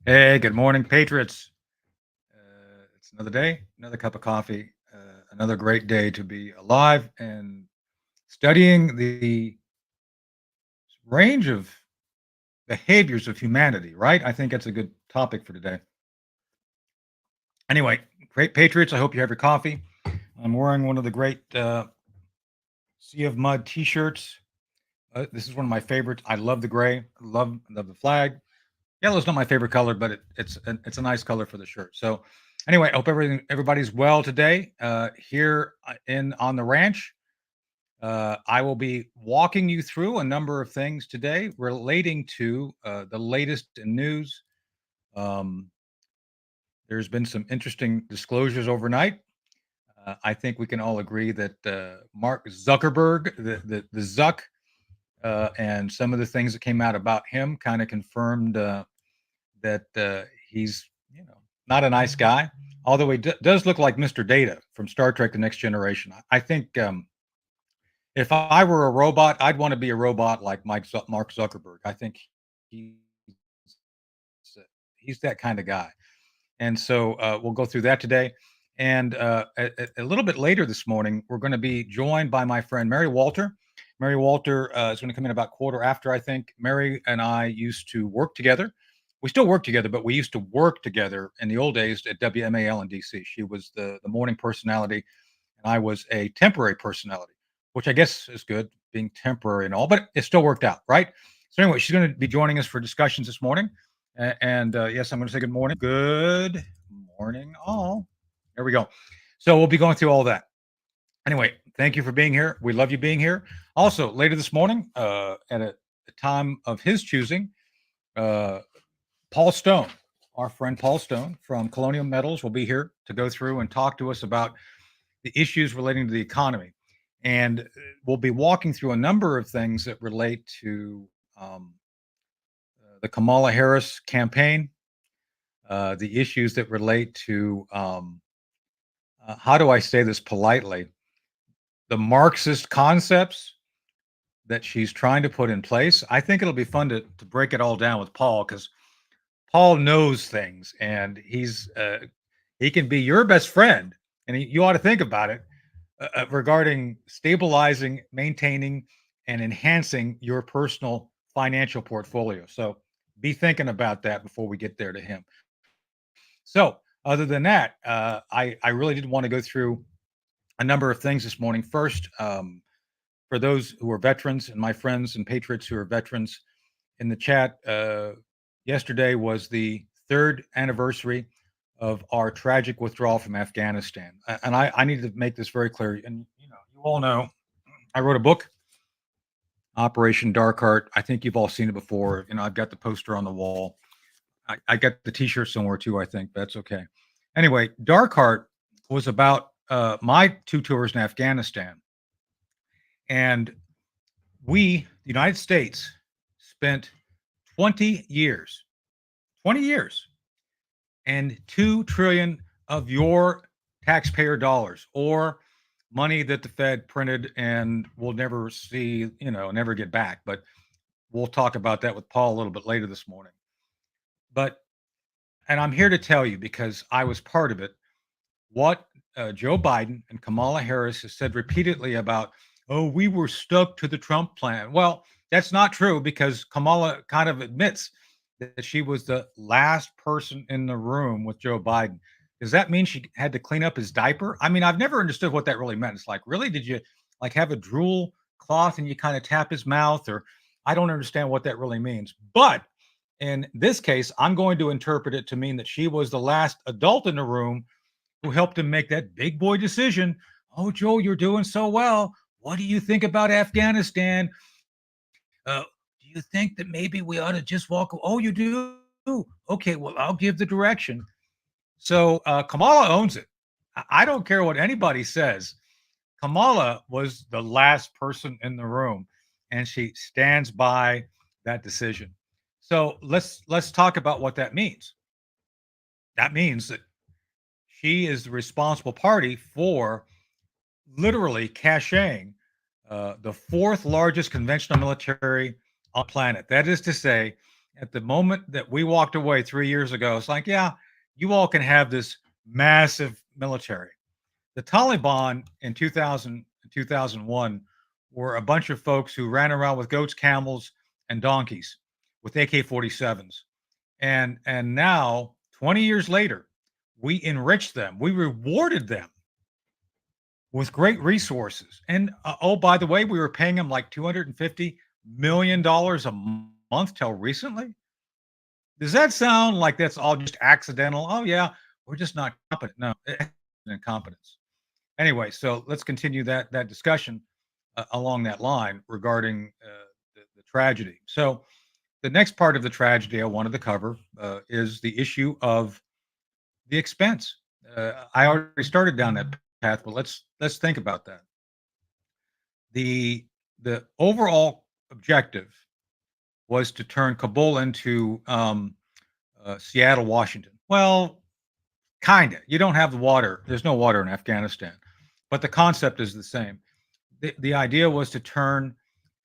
Hey, good morning, Patriots. It's another day, another cup of coffee, another great day to be alive and studying the range of behaviors of humanity, right? I think that's a good topic for today. Anyway, great Patriots. I hope you have your coffee. I'm wearing one of the great Sea of Mud t shirts. This is one of my favorites. I love the gray, love the flag. Yellow's not my favorite color, but it's a nice color for the shirt. So, anyway, I hope everybody's well today. Here in on the ranch, I will be walking you through a number of things today relating to the latest in news. Um, there's been some interesting disclosures overnight. I think we can all agree that Mark Zuckerberg, the Zuck, and some of the things that came out about him kind of confirmed that he's not a nice guy, although he does look like Mr. Data from Star Trek: The Next Generation. I think if I were a robot, I'd want to be a robot like Mark Zuckerberg. I think he's he's that kind of guy, and so we'll go through that today. And a little bit later this morning, we're going to be joined by my friend Mary Walter. Mary Walter is going to come in about quarter after, I think. Mary and I used to work together. We still work together, but we used to work together in the old days at WMAL in DC. She was the morning personality, and I was a temporary personality, which I guess is good, being temporary and all, but it still worked out, right? So anyway, she's going to be joining us for discussions this morning. And yes, I'm going to say good morning. Good morning, all. There we go. So we'll be going through all that. Anyway, thank you for being here. We love you being here. Also, later this morning, at a time of his choosing, uh, Paul Stone, our friend Paul Stone from Colonial Metals, will be here to go through and talk to us about the issues relating to the economy. And we'll be walking through a number of things that relate to the Kamala Harris campaign, the issues that relate to, how do I say this politely, the Marxist concepts that she's trying to put in place. I think it'll be fun to break it all down with Paul because Paul knows things and he can be your best friend. And you ought to think about it regarding stabilizing, maintaining, and enhancing your personal financial portfolio. So be thinking about that before we get there to him. So, other than that, I really did want to go through a number of things this morning. First, for those who are veterans and my friends and patriots who are veterans in the chat, yesterday was the third anniversary of our tragic withdrawal from Afghanistan. And I need to make this very clear. And you all know I wrote a book, Operation Dark Heart. I think you've all seen it before. I've got the poster on the wall. I got the T-shirt somewhere too. I think that's okay. Anyway, Dark Heart was about my two tours in Afghanistan, and we, the United States, spent 20 years, 20 years, and 2 trillion of your taxpayer dollars, or money that the Fed printed and we'll never see, never get back. But we'll talk about that with Paul a little bit later this morning. But and I'm here to tell you, because I was part of it, what Joe Biden and Kamala Harris has said repeatedly about, oh, we were stuck to the Trump plan. Well, that's not true, because Kamala kind of admits that she was the last person in the room with Joe Biden. Does that mean she had to clean up his diaper? I mean, I've never understood what that really meant. It's like, really? Did you like have a drool cloth and you kind of tap his mouth? Or I don't understand what that really means. But in this case, I'm going to interpret it to mean that she was the last adult in the room who helped him make that big boy decision. Oh, Joe, you're doing so well. What do you think about Afghanistan? Do you think that maybe we ought to just walk? Oh, you do? Okay, well, I'll give the direction. So Kamala owns it. I don't care what anybody says. Kamala was the last person in the room, and she stands by that decision. So let's talk about what that means. That means that she is the responsible party for literally cashing the fourth largest conventional military on the planet. That is to say, At the moment that we walked away 3 years ago, it's like, yeah, you all can have this massive military. The Taliban in 2000 2001 were a bunch of folks who ran around with goats, camels, and donkeys with AK-47s. And now, 20 years later, we enriched them. We rewarded them with great resources. And oh, by the way, we were paying them like $250 million a month till recently. Does that sound like that's all just accidental? Oh yeah, we're just not competent. No, incompetence. Anyway, so let's continue that discussion along that line regarding the tragedy. So the next part of the tragedy I wanted to cover is the issue of the expense. I already started down that path, but let's think about that. The the overall objective was to turn Kabul into Seattle, Washington. Well, kind of. You don't have the water. There's no water in Afghanistan, but the concept is the same. The idea was to turn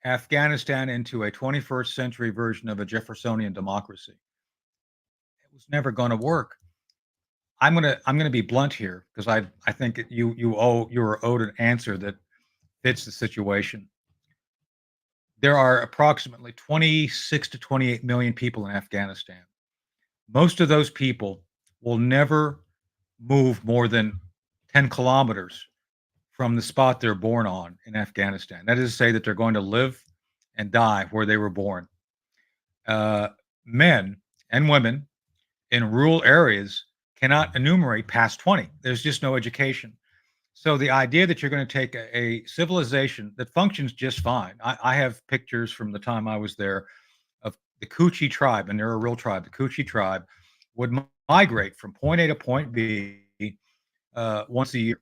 Afghanistan into a 21st century version of a Jeffersonian democracy. It was never going to work. I'm gonna be blunt here because I think you're owed an answer that fits the situation. There are approximately 26 to 28 million people in Afghanistan. Most of those people will never move more than 10 kilometers from the spot they're born on in Afghanistan. That is to say that they're going to live and die where they were born. Uh, Men and women in rural areas cannot enumerate past 20. There's just no education. So the idea that you're going to take a civilization that functions just fine. I have pictures from the time I was there of the Kuchi tribe, and they're a real tribe. The Kuchi tribe would migrate from point A to point B once a year.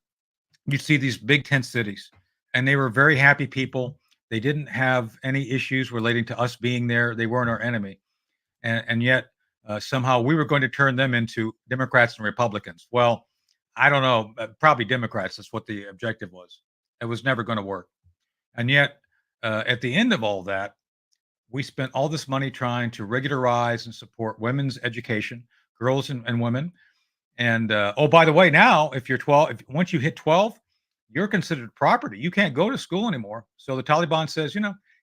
You'd see these big tent cities, and they were very happy people. They didn't have any issues relating to us being there. They weren't our enemy, and yet somehow we were going to turn them into Democrats and Republicans. Well, I don't know, probably Democrats. That's what the objective was. It was never going to work, and yet at the end of all that, we spent all this money trying to regularize and support women's education, girls and women. And oh, by the way, now if you're 12, if once you hit 12, you're considered property. You can't go to school anymore. So the Taliban says,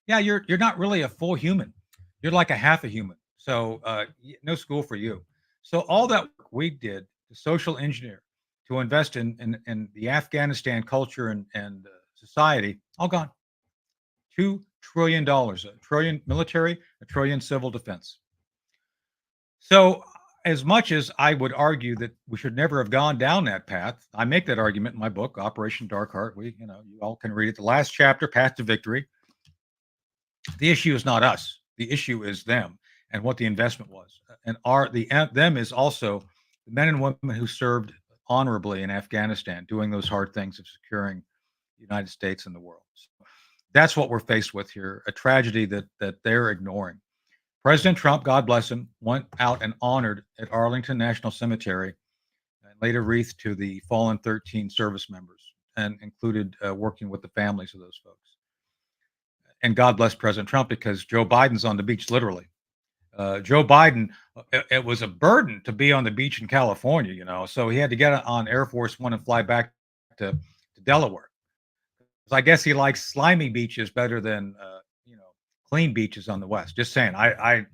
yeah, you're not really a full human. You're like a half a human. So no school for you. So all that work we did to social engineer, to invest in the Afghanistan culture and society, all gone. $2 trillion, a trillion military, a trillion civil defense. So, as much as I would argue that we should never have gone down that path, I make that argument in my book, Operation Dark Heart. You all can read it. The last chapter, Path to Victory. The issue is not us. The issue is them and what the investment was. And them is also the men and women who served honorably in Afghanistan, doing those hard things of securing the United States and the world. So that's what we're faced with here, a tragedy that they're ignoring. President Trump, God bless him, went out and honored at Arlington National Cemetery and laid a wreath to the fallen 13 service members and included working with the families of those folks. And God bless President Trump because Joe Biden's on the beach, literally. Joe Biden, it was a burden to be on the beach in California, so he had to get on Air Force One and fly back to Delaware. I guess he likes slimy beaches better than clean beaches on the west. Just saying. I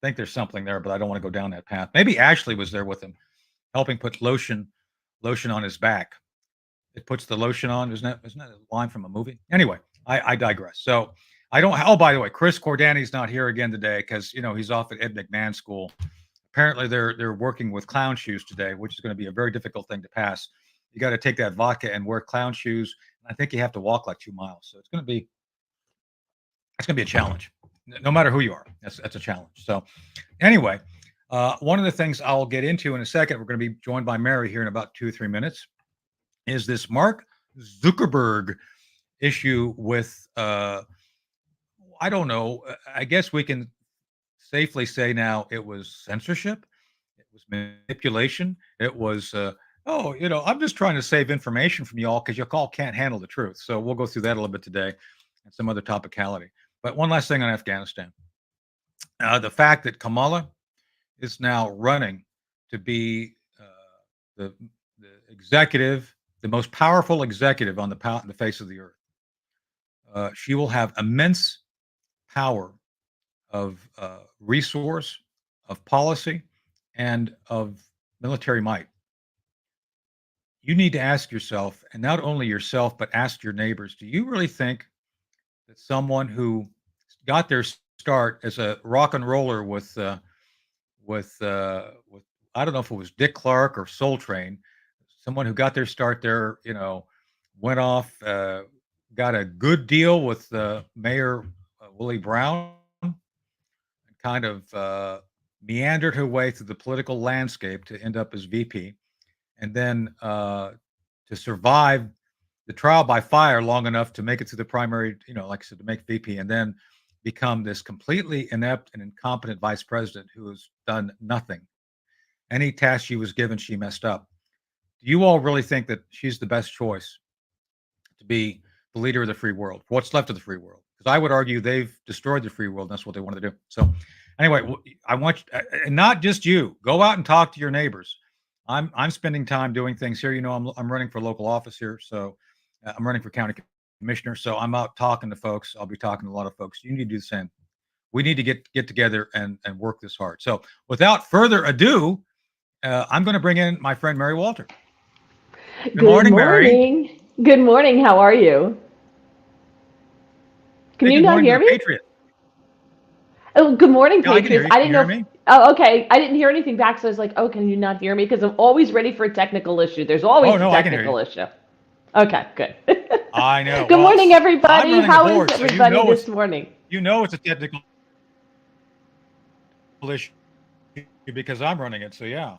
think there's something there, but I don't want to go down that path. Maybe Ashley was there with him, helping put lotion on his back. It puts the lotion on. Isn't that a line from a movie? Anyway, I digress. So I don't. Oh, by the way, Chris Cordani's not here again today because he's off at Ed McMahon School. Apparently, they're working with clown shoes today, which is going to be a very difficult thing to pass. You got to take that vodka and wear clown shoes. And I think you have to walk like 2 miles. So it's going to be a challenge. No matter who you are, that's a challenge. So anyway, one of the things I'll get into in a second, we're going to be joined by Mary here in about 2 or 3 minutes, is this Mark Zuckerberg issue with, I don't know, I guess we can safely say now it was censorship, it was manipulation, it was, I'm just trying to save information from y'all because y'all can't handle the truth. So we'll go through that a little bit today and some other topicality. But one last thing on Afghanistan. The fact that Kamala is now running to be the executive, the most powerful executive on the face of the earth. She will have immense power of resource, of policy, and of military might. You need to ask yourself, and not only yourself, but ask your neighbors, do you really think that someone who got their start as a rock and roller with I don't know if it was Dick Clark or Soul Train, someone who got their start there, went off, got a good deal with Mayor Willie Brown, and kind of meandered her way through the political landscape to end up as VP, and then to survive the trial by fire long enough to make it to the primary, like I said, to make VP, and then become this completely inept and incompetent vice president who has done nothing. Any task she was given, she messed up. Do you all really think that she's the best choice to be the leader of the free world, for what's left of the free world? Because I would argue they've destroyed the free world, and that's what they wanted to do. So, anyway, I want you, and not just you, go out and talk to your neighbors. I'm spending time doing things here. I'm running for local office here, so I'm running for county commissioner. So I'm out talking to folks. I'll be talking to a lot of folks. You need to do the same. We need to get together and work this hard. So without further ado, I'm going to bring in my friend Mary Walter. Good Good morning, Mary. morning. Good morning. How are you? Can Say you good not morning to hear the me? Patriots. Oh, good morning, Yeah, I can hear Patriots. you. I Can didn't you know hear if. me? Oh, okay. I didn't hear anything back, so I was like, oh, can you not hear me? Because I'm always ready for a technical issue. There's Oh always a no, I can hear you. technical issue. Okay, good. I know. Good Well, morning, I'm everybody. running the How is board, so everybody this morning? it's a technical issue because I'm running it. So yeah.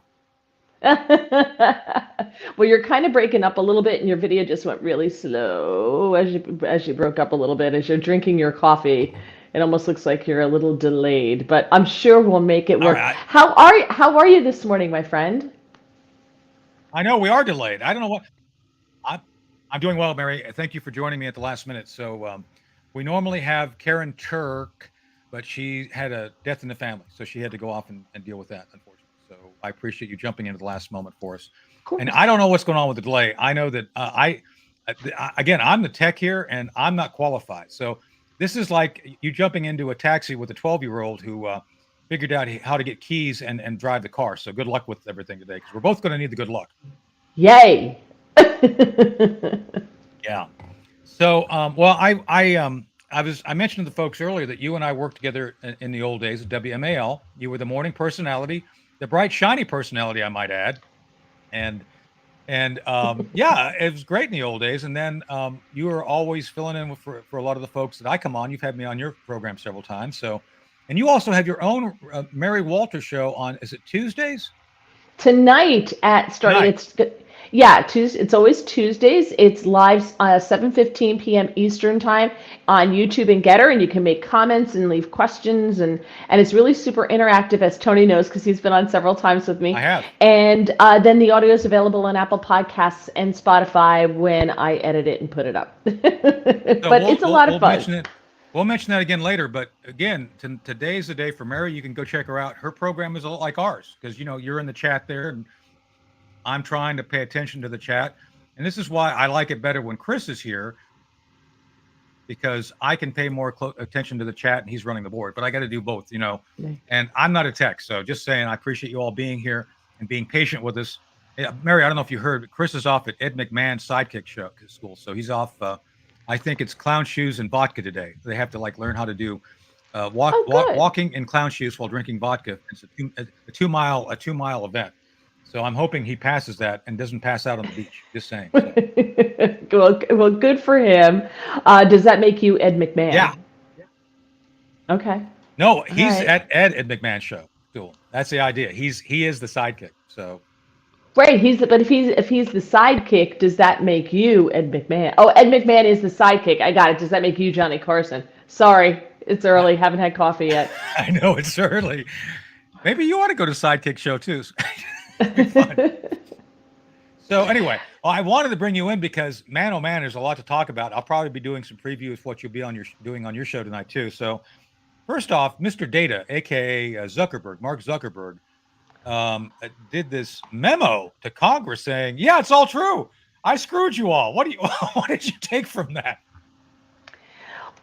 Well, you're kind of breaking up a little bit, and your video just went really slow as you broke up a little bit as you're drinking your coffee. It almost looks like you're a little delayed, but I'm sure we'll make it All work. right. How are you this morning, my friend? I know we are delayed. I don't know what I'm. I'm doing well, Mary. Thank you for joining me at the last minute. So we normally have Karen Turk, but she had a death in the family, so she had to go off and deal with that, unfortunately. So I appreciate you jumping into the last moment for us. Of And course. I don't know what's going on with the delay. I know that again, I'm the tech here, and I'm not qualified. So this is like you jumping into a taxi with a 12-year-old who figured out how to get keys and drive the car. So good luck with everything today, because we're both going to need the good luck. Yay! Yeah. So, well, I mentioned to the folks earlier that you and I worked together in the old days at WMAL. You were the morning personality, the bright, shiny personality, I might add, and yeah, it was great in the old days. And then you were always filling in for a lot of the folks that I come on. You've had me on your program several times. So, and you also have your own Mary Walter show on. Is it Tuesdays? Tonight at starting Tonight. it's yeah, Tuesday, it's always Tuesdays. It's live 7:15 p.m. Eastern time on YouTube and Getter, and you can make comments and leave questions, and it's really super interactive, as Tony knows because he's been on several times with I me. have. And then the audio is available on Apple Podcasts and Spotify when I edit it and put it up. So But it's a lot of we'll fun. mention it. We'll mention that again later. But again, today's the day for Mary. You can go check her out. Her program is a lot like ours because you're in the chat there, and I'm trying to pay attention to the chat. And this is why I like it better when Chris is here, because I can pay more attention to the chat and he's running the board. But I got to do both. And I'm not a tech, so just saying, I appreciate you all being here and being patient with us. Yeah, Mary, I don't know if you heard, but Chris is off at Ed McMahon's sidekick school, so he's off. I think it's clown shoes and vodka today. They have to like learn how to do Oh, good. walking in clown shoes while drinking vodka. It's a 2 mile event. So I'm hoping he passes that and doesn't pass out on the beach. Just saying. So Well, good for him. Does that make you Ed yeah, McMahon? Okay. no, All he's right. at Ed McMahon's show. Cool. That's the idea. He is the sidekick. So Right. But if he's the sidekick, does that make you Ed McMahon? Oh, Ed McMahon is the sidekick. I got it. Does that make you Johnny Carson? Sorry, it's I, early. Haven't had coffee yet. I know it's early. Maybe you ought to go to sidekick show too. It'd be fun. So anyway, well, I wanted to bring you in because man, oh man, there's a lot to talk about. I'll probably be doing some previews of what you'll be doing on your show tonight too. So First off, Mr. Data, aka Zuckerberg, Mark Zuckerberg, did this memo to Congress saying, "Yeah, it's all true. I screwed you all." What do you? What did you take from that?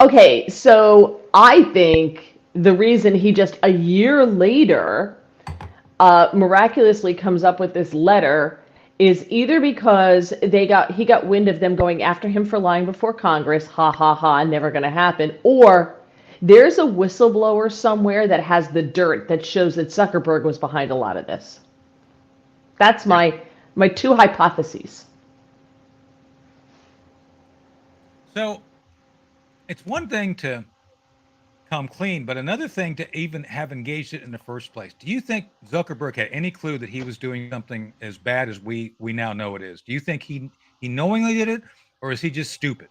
Okay, so I think the reason he just a year later miraculously comes up with this letter is either because he got wind of them going after him for lying before Congress, ha ha ha, never going to happen, or there's a whistleblower somewhere that has the dirt that shows that Zuckerberg was behind a lot of this. That's Yeah. my two hypotheses. So it's one thing to come clean, but another thing to even have engaged it in the first place. Do you think Zuckerberg had any clue that he was doing something as bad as we now know it is? Do you think he knowingly did it, or is he just stupid?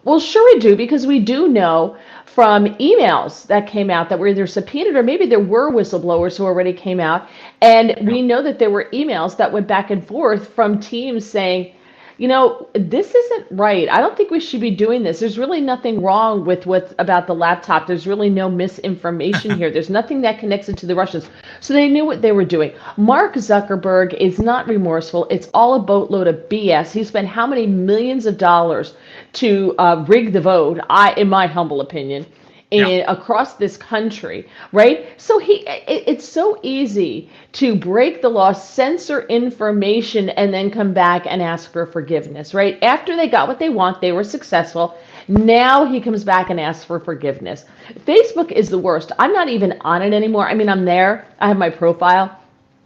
Well, sure we do, because we do know from emails that came out that were either subpoenaed or maybe there were whistleblowers who already came out. And Yeah. we know that there were emails that went back and forth from teams saying, you know, this isn't right. I don't think we should be doing this. There's really nothing wrong with what about the laptop. There's really no misinformation here. There's nothing that connects it to the Russians. So they knew what they were doing. Mark Zuckerberg is not remorseful. It's all a boatload of BS. He spent how many millions of dollars to rig the vote, in my humble opinion, Yeah. across this country, right? So it's so easy to break the law, censor information, and then come back and ask for forgiveness, right? After they got what they want, they were successful. Now he comes back and asks for forgiveness. Facebook is the worst. I'm not even on it anymore. I mean, I'm there. I have my profile,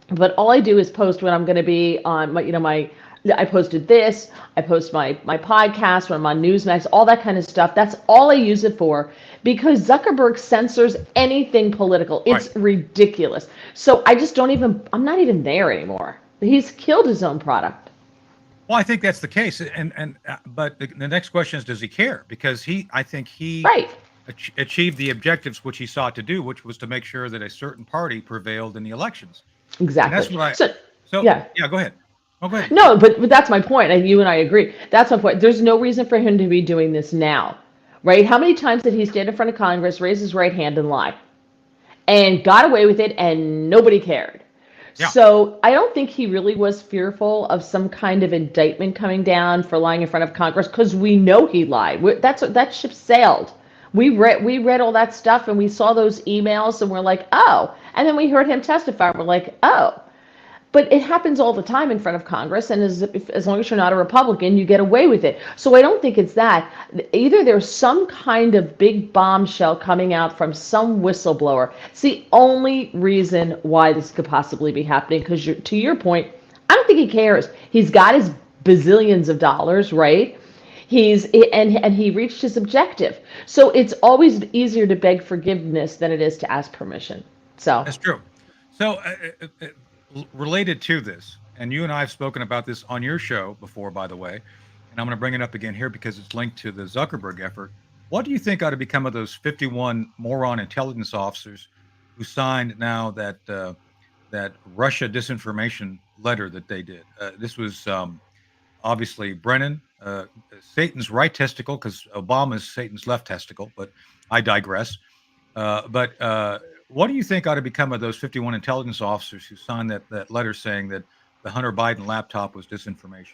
but all I do is post when I'm going to be on my I posted this, I post my podcast when I'm on Newsmax, all that kind of stuff. That's all I use it for, because Zuckerberg censors anything political. Right. It's ridiculous. So I'm not even there anymore. He's killed his own product. Well, I think that's the case, and but the next question is, does he care? Because I think he Right. achieved the objectives which he sought to do, which was to make sure that a certain party prevailed in the elections, and Exactly. that's what I. So, So yeah. yeah, go ahead. Oh, go ahead. No, but that's my point. And you and I agree. That's my point. There's no reason for him to be doing this now, right? How many times did he stand in front of Congress, raise his right hand, and lie? And got away with it, and nobody cared. Yeah. So I don't think he really was fearful of some kind of indictment coming down for lying in front of Congress, because we know he lied. That ship sailed. We read all that stuff, and we saw those emails, and we're like, oh. And then we heard him testify, and we're like, oh. But it happens all the time in front of Congress, and as long as you're not a Republican, you get away with it. So I don't think it's that. Either there's some kind of big bombshell coming out from some whistleblower. It's the only reason why this could possibly be happening, because to your point, I don't think he cares. He's got his bazillions of dollars, right? And he reached his objective. So it's always easier to beg forgiveness than it is to ask permission. So, That's true. So, related to this, and you and I have spoken about this on your show before, by the way, and I'm going to bring it up again here because it's linked to the Zuckerberg effort. What do you think ought to become of those 51 moron intelligence officers who signed now that Russia disinformation letter that they did? This was obviously Brennan, Satan's right testicle, because Obama's Satan's left testicle, but I digress. But what do you think ought to become of those 51 intelligence officers who signed that letter saying that the Hunter Biden laptop was disinformation?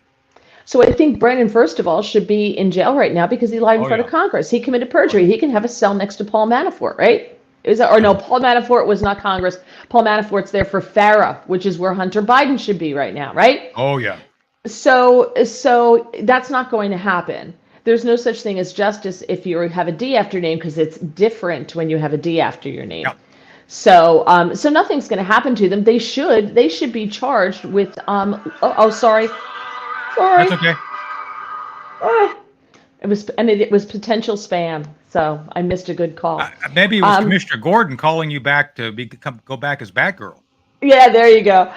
So I think Brennan, first of all, should be in jail right now because he lied in Oh front yeah, of Congress. He committed oh perjury. yeah, He can have a cell next to Paul Manafort, right? yeah. No, Paul Manafort was not Congress. Paul Manafort's there for FARA, which is where Hunter Biden should be right now, right? Oh yeah, So that's not going to happen. There's no such thing as justice if you have a D after your name, because it's different when you have a D after your name. yeah. So nothing's going to happen to them. They should be charged with sorry. That's Sorry. okay. Ah, it was potential spam, so I missed a good call. Maybe it was Um, Commissioner Gordon calling you back to go back as Batgirl. yeah, there you go.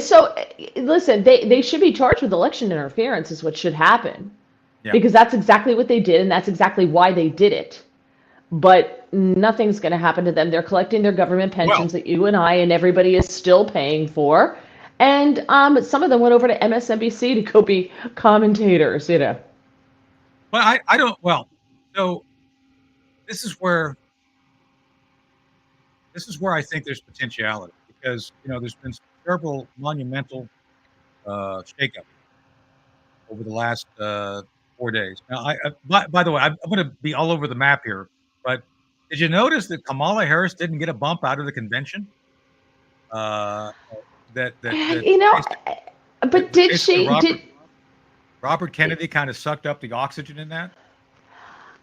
So listen, they should be charged with election interference is what should happen, Yeah. because that's exactly what they did, and that's exactly why they did it. But nothing's going to happen to them. They're collecting their government Well, pensions that you and I and everybody is still paying for, and some of them went over to MSNBC to go be commentators. I don't. Well, so this is where this is where I think there's potentiality because there's been several monumental shakeups over the last 4 days. Now, by the way, I'm going to be all over the map here, but did you notice that Kamala Harris didn't get a bump out of the convention? Uh, that You know, basically, that, but that did basically she did Robert Kennedy kind of sucked up the oxygen in that.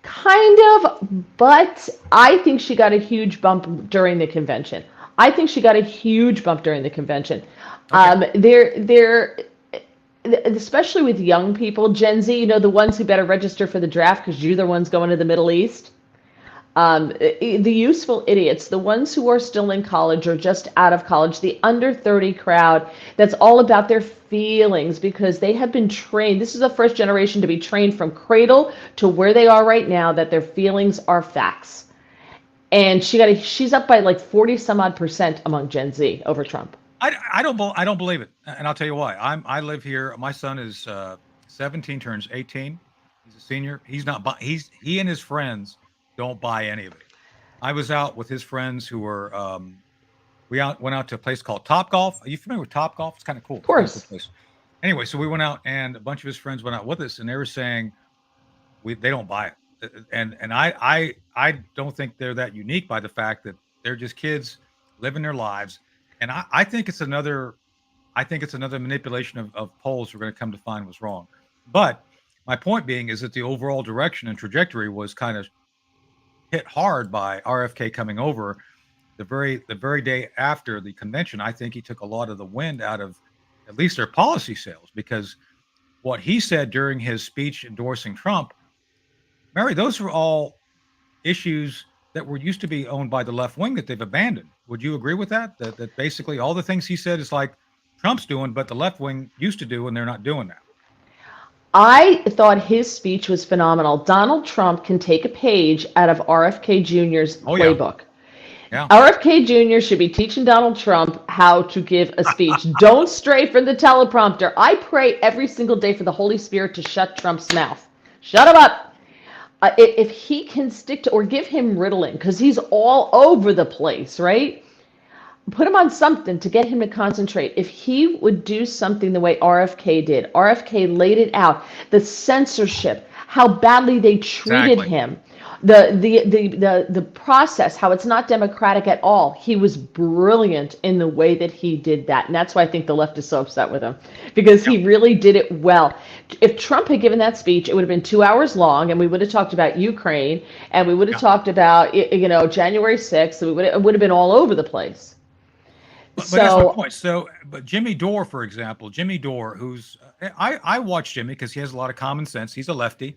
kind of, but I think she got a huge bump during the convention. I think she got a huge bump during the convention. Okay, They're especially with young people, Gen Z, the ones who better register for the draft because you're the ones going to the Middle East. The useful idiots, the ones who are still in college or just out of college, the under 30 crowd that's all about their feelings because they have been trained. This is the first generation to be trained from cradle to where they are right now that their feelings are facts. And she's up by like 40 some odd percent among Gen Z over Trump. I don't believe it, and I'll tell you why. I live here. My son is 17, turns 18. He's a senior. He's not. He and his friends don't buy any of it. I was out with his friends who were went out to a place called Top Golf. Are you familiar with Top Golf? It's kind of cool. Of It's kind of cool course. place. Anyway, so we went out and a bunch of his friends went out with us, and they were saying they don't buy it, and I don't think they're that unique by the fact that they're just kids living their lives, and I think it's another manipulation of polls we're going to come to find was wrong. But my point being is that the overall direction and trajectory was kind of hit hard by RFK coming over the very day after the convention. I think he took a lot of the wind out of at least their policy sales because what he said during his speech endorsing Trump, Mary, those were all issues that were used to be owned by the left wing that they've abandoned. Would you agree with that? That basically all the things he said is like Trump's doing, but the left wing used to do, and they're not doing that. I thought his speech was phenomenal. Donald Trump can take a page out of RFK Jr.'s Oh yeah, playbook. yeah, RFK Jr. should be teaching Donald Trump how to give a speech. Don't stray from the teleprompter. I pray every single day for the Holy Spirit to shut Trump's mouth. Shut him up. If he can stick to, or give him Ritalin, because he's all over the place, right? Put him on something to get him to concentrate. If he would do something the way RFK did, RFK laid it out, the censorship, how badly they treated exactly. him, the process, how it's not democratic at all. He was brilliant in the way that he did that. And that's why I think the left is so upset with him, because Yeah, he really did it well. If Trump had given that speech, it would have been 2 hours long, and we would have talked about Ukraine, and we would have yeah. talked about January 6th, and it would have been all over the place. But that's my So point. So, but Jimmy Dore, for example, Jimmy Dore, who's I watch Jimmy because he has a lot of common sense. He's a lefty,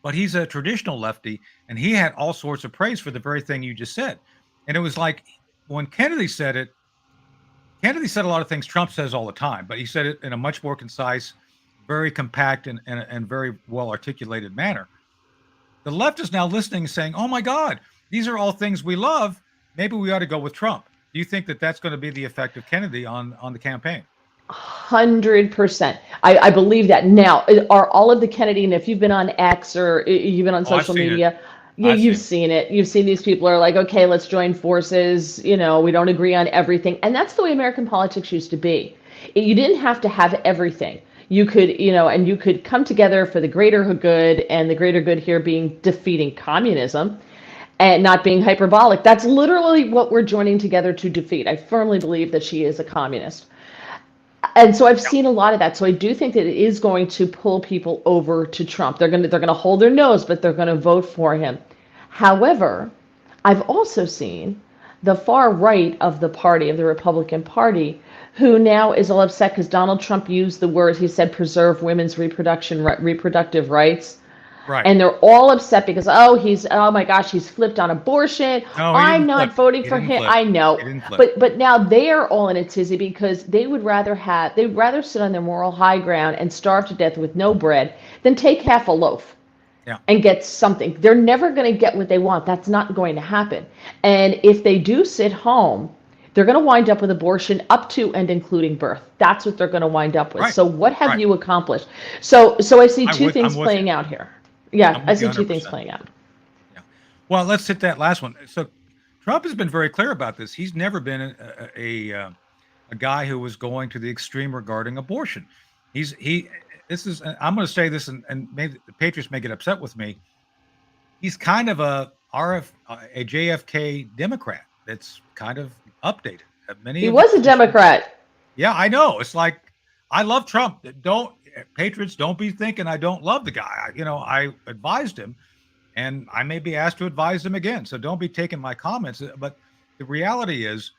but he's a traditional lefty, and he had all sorts of praise for the very thing you just said. And it was like when Kennedy said it. Kennedy said a lot of things Trump says all the time, but he said it in a much more concise, very compact, and very well articulated manner. The left is now listening and saying, "Oh my God, these are all things we love. Maybe we ought to go with Trump." Do you think that that's going to be the effect of Kennedy on the campaign? 100%. I believe that. Now, are all of the Kennedy, and if you've been on X or you've been on Oh, I've social seen it. media, I've you've seen it. seen it. You've seen these people are like, okay, let's join forces. We don't agree on everything. And that's the way American politics used to be. You didn't have to have everything. You could, and you could come together for the greater good, and the greater good here being defeating communism and not being hyperbolic. That's literally what we're joining together to defeat. I firmly believe that she is a communist. And so I've Yeah. seen a lot of that. So I do think that it is going to pull people over to Trump. They're going to hold their nose, but they're going to vote for him. However, I've also seen the far right of the party, of the Republican Party, who now is all upset because Donald Trump used the words, he said, preserve women's reproductive rights. Right. And they're all upset because, oh my gosh, he's flipped on abortion. No, he I'm didn't flip. not voting He for didn't him. flip. I know. He didn't flip. But now they are all in a tizzy because they'd rather sit on their moral high ground and starve to death with no bread than take half a loaf Yeah. and get something. They're never going to get what they want. That's not going to happen. And if they do sit home, they're going to wind up with abortion up to and including birth. That's what they're going to wind up with. Right. So what have Right. you accomplished? So I see two I'm things with you. playing out here. Yeah, I'm I with you see two things 100%. playing out. Yeah. Well, let's hit that last one. So Trump has been very clear about this. He's never been a guy who was going to the extreme regarding abortion. He. This is. I'm going to say this, and maybe the Patriots may get upset with me. He's kind of a JFK Democrat that's kind of updated. Many He of the was a positions. Democrat. Yeah, I know. It's like I love Trump. Don't Patriots don't be thinking I don't love the guy. I advised him, and I may be asked to advise him again. So don't be taking my comments. But the reality is,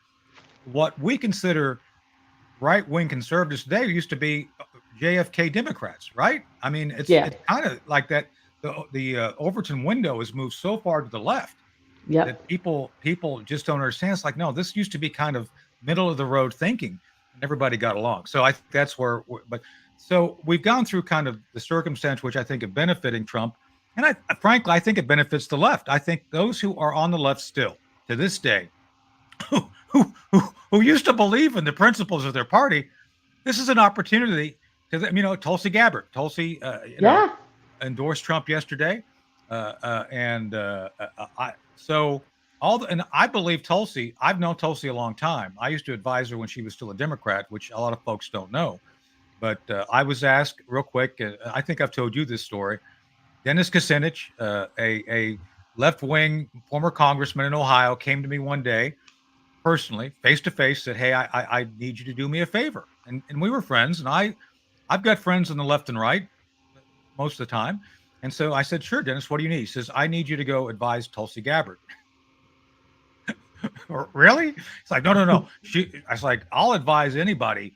what we consider right wing conservatives today used to be JFK Democrats, right? I mean, it's Yeah. it's kind of like that. The Overton window has moved so far to the left Yep. that people just don't understand. It's like, no, this used to be kind of middle of the road thinking, and everybody got along. So I think that's but so we've gone through kind of the circumstance which I think of benefiting Trump, and frankly I think it benefits the left. I think those who are on the left still to this day, who used to believe in the principles of their party, this is an opportunity because Tulsi Gabbard, Yeah. endorsed Trump yesterday, and I so and I believe Tulsi. I've known Tulsi a long time. I used to advise her when she was still a Democrat, which a lot of folks don't know. But I was asked real quick. I think I've told you this story. Dennis Kucinich, a left wing former congressman in Ohio, came to me one day personally, face to face, said, "Hey, I need you to do me a favor." And we were friends, and I've got friends on the left and right most of the time. And so I said, "Sure, Dennis, what do you need?" He says, "I need you to go advise Tulsi Gabbard." Really? It's like, no, no, no. I was like, I'll advise anybody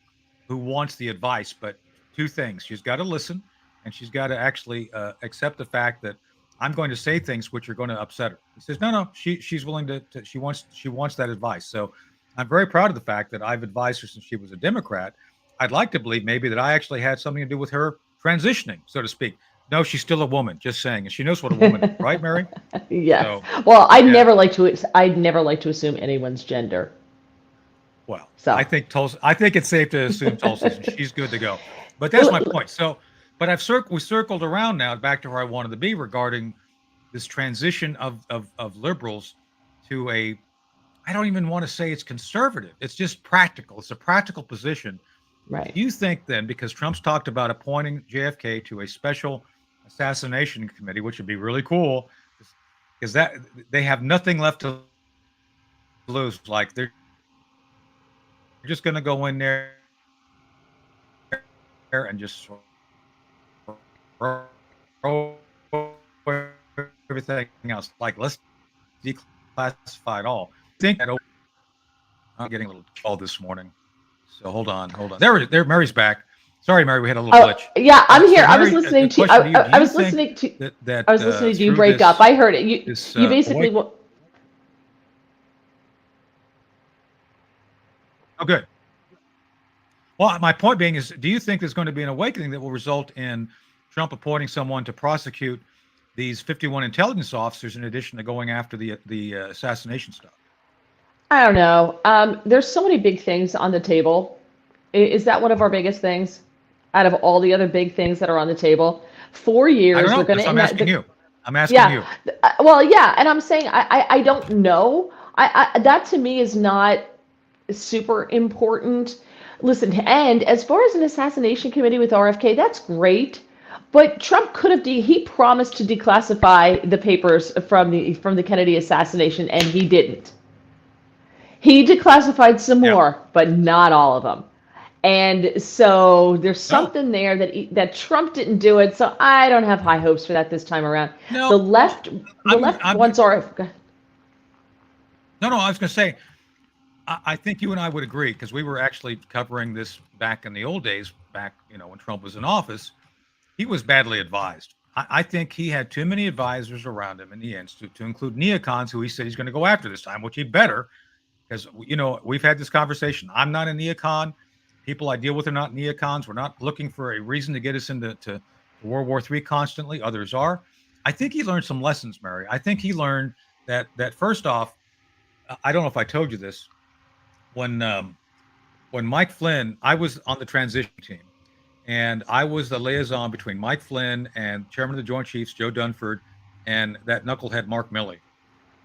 who wants the advice, but two things: she's got to listen, and she's got to actually accept the fact that I'm going to say things which are going to upset her. He says, no, no, she's willing she wants that advice. So I'm very proud of the fact that I've advised her since she was a Democrat. I'd like to believe maybe that I actually had something to do with her transitioning, so to speak. No, she's still a woman, just saying, and she knows what a woman is, right, Mary? Yes. So Well, yeah. I'd never like to assume anyone's gender. Well, I So, think Tulsi. I think it's safe to assume Tulsi's and she's good to go. But that's my point. So, but we circled around now back to where I wanted to be regarding this transition of liberals to a. I don't even want to say it's conservative. It's just practical. It's a practical position. right. Do you think then, because Trump's talked about appointing JFK to a special assassination committee, which would be really cool, because that they have nothing left to lose. Like they're just going to go in there and just throw everything else. Like let's declassify it all. I think that I'm getting a little called this morning. So hold on. There, Mary's back. Sorry, Mary, we had a little Oh, glitch. yeah, I'm here. So, I was Mary, listening a to question to you: Do I you was think listening to that I was listening to you through break up. I heard it. this You basically awakening? Oh, good. Well, my point being is, do you think there's going to be an awakening that will result in Trump appointing someone to prosecute these 51 intelligence officers in addition to going after the assassination stuff? I don't know. There's so many big things on the table. Is that one of our biggest things out of all the other big things that are on the table? four I don't years they're know. going That's to what I'm enact asking the. you. I'm asking Yeah. you. Well, yeah, and I'm saying I don't know. That to me is not super important. Listen, and as far as an assassination committee with RFK, that's great. But Trump could have he promised to declassify the papers from the Kennedy assassination, and he didn't. He declassified some Yeah. more, but not all of them. And so there's No. something there that Trump didn't do it. So I don't have high hopes for that this time around. No. The Well, left, the I'm. left I'm. wants RFK. No. No. I was going to say. I think you and I would agree because we were actually covering this back in the old days, back when Trump was in office. He was badly advised. I think he had too many advisors around him in the end, to include neocons, who he said he's going to go after this time, which he better, because we've had this conversation. I'm not a neocon. People I deal with are not neocons. We're not looking for a reason to get us into World War III constantly. Others are. I think he learned some lessons, Mary. I think he learned that first off, I don't know if I told you this when Mike Flynn, I was on the transition team, and I was the liaison between Mike Flynn and Chairman of the Joint Chiefs Joe Dunford and that knucklehead Mark Milley,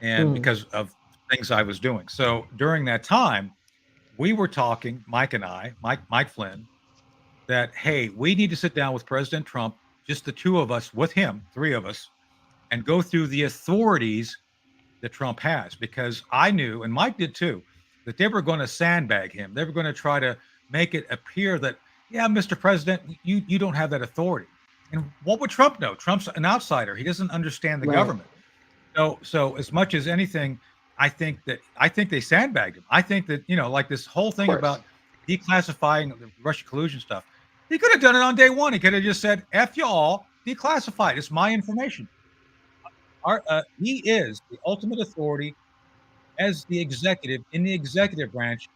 and Mm, because of things I was doing. So during that time, we were talking, Mike and I, Mike Flynn, that hey, we need to sit down with President Trump, just the two of us with him, three of us, and go through the authorities that Trump has, because I knew, and Mike did too, that they were going to sandbag him. They were going to try to make it appear that, yeah, Mr. President, you don't have that authority. And what would Trump know? Trump's an outsider. He doesn't understand the Right. government. So as much as anything, I think they sandbagged him. I think that, like this whole Of thing course. about declassifying the Russia collusion stuff, he could have done it on day one. He could have just said, "F you all, declassified. It's my information." He is the ultimate authority as the executive in the executive branch.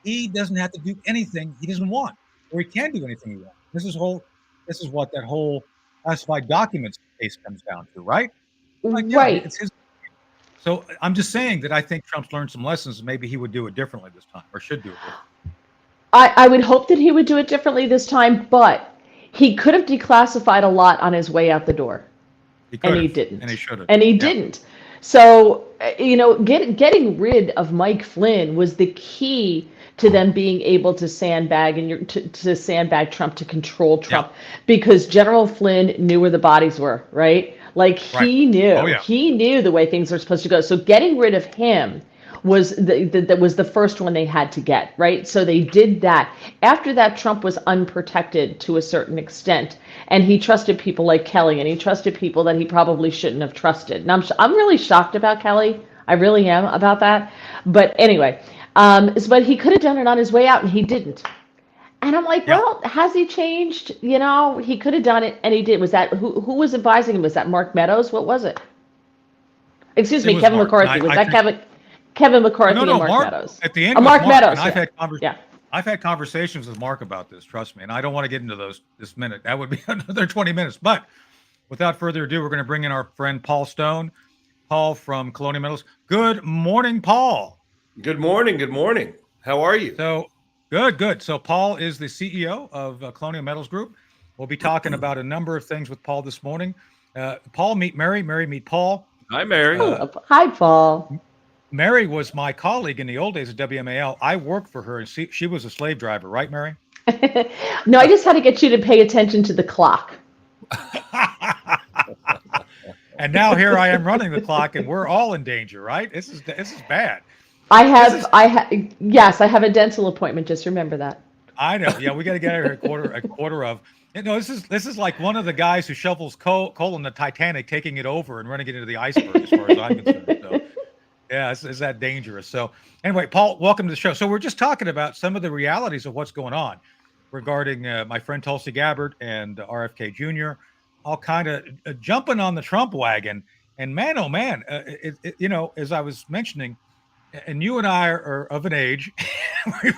He doesn't have to do anything he doesn't want, or he can do anything he wants. This is what that whole classified documents case comes down to, right? Like, yeah, Right. it's his. So I'm just saying that I think Trump's learned some lessons. Maybe he would do it differently this time, or should do it differently. I would hope that he would do it differently this time, but he could have declassified a lot on his way out the door. He And could he have, and he didn't. should have. And he Yeah, didn't. So, getting rid of Mike Flynn was the key to them being able to sandbag to sandbag Trump, to control yeah, Trump, because General Flynn knew where the bodies were, right? Like right. Oh yeah, he knew the way things were supposed to go. So getting rid of him was that was the first one they had to get, right? So they did that. After that, Trump was unprotected to a certain extent, and he trusted people like Kelly, and he trusted people that he probably shouldn't have trusted. And I'm really shocked about Kelly. I really am about that. But anyway, but he could have done it on his way out, and he didn't. And I'm like, yeah. well, has he changed? He could have done it, and he did. Was that who was advising him? Was that Mark Meadows? What was it? Excuse It me, was Kevin Mark, and McCarthy. Was I that think Kevin no, McCarthy and no, Mark Mark. Meadows? At the end, Oh, it was Mark Mark, and Meadows. Yeah, yeah. I've had conversations with Mark about this. Trust me, and I don't want to get into those this minute. That would be another 20 minutes. But without further ado, we're going to bring in our friend Paul Stone. Paul from Colonial Metals. Good morning, Paul. Good morning. Good morning. How are you? So good, good. So Paul is the CEO of Colonial Metals Group. We'll be talking about a number of things with Paul this morning. Paul, meet Mary. Mary, meet Paul. Hi, Mary. Hi, Paul. Mary was my colleague in the old days at WMAL. I worked for her, and she was a slave driver, right, Mary? No, I just had to get you to pay attention to the clock. And now here I am running the clock, and we're all in danger, right? This is bad. Yes, I have a dental appointment. Just remember that. I know. Yeah, we got to get out of here a quarter of. This is like one of the guys who shovels coal in the Titanic, taking it over and running it into the iceberg, as far as I'm concerned. So, yeah, it's that dangerous. So, anyway, Paul, welcome to the show. So, we're just talking about some of the realities of what's going on regarding my friend Tulsi Gabbard and RFK Jr. all kind of jumping on the Trump wagon. And man, oh man, as I was mentioning, and you and I are of an age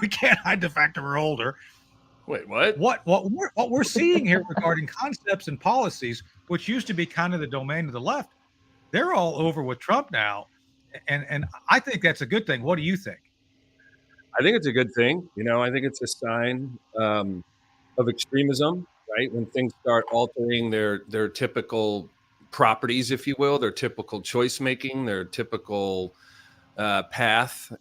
we can't hide the fact that we're older. Wait, what? What we're seeing here regarding concepts and policies, which used to be kind of the domain of the left, they're all over with Trump now, and I think that's a good thing. What do you think? I think it's a good thing. I think it's a sign of extremism, right? When things start altering their typical properties, if you will, their typical choice making, their typical path.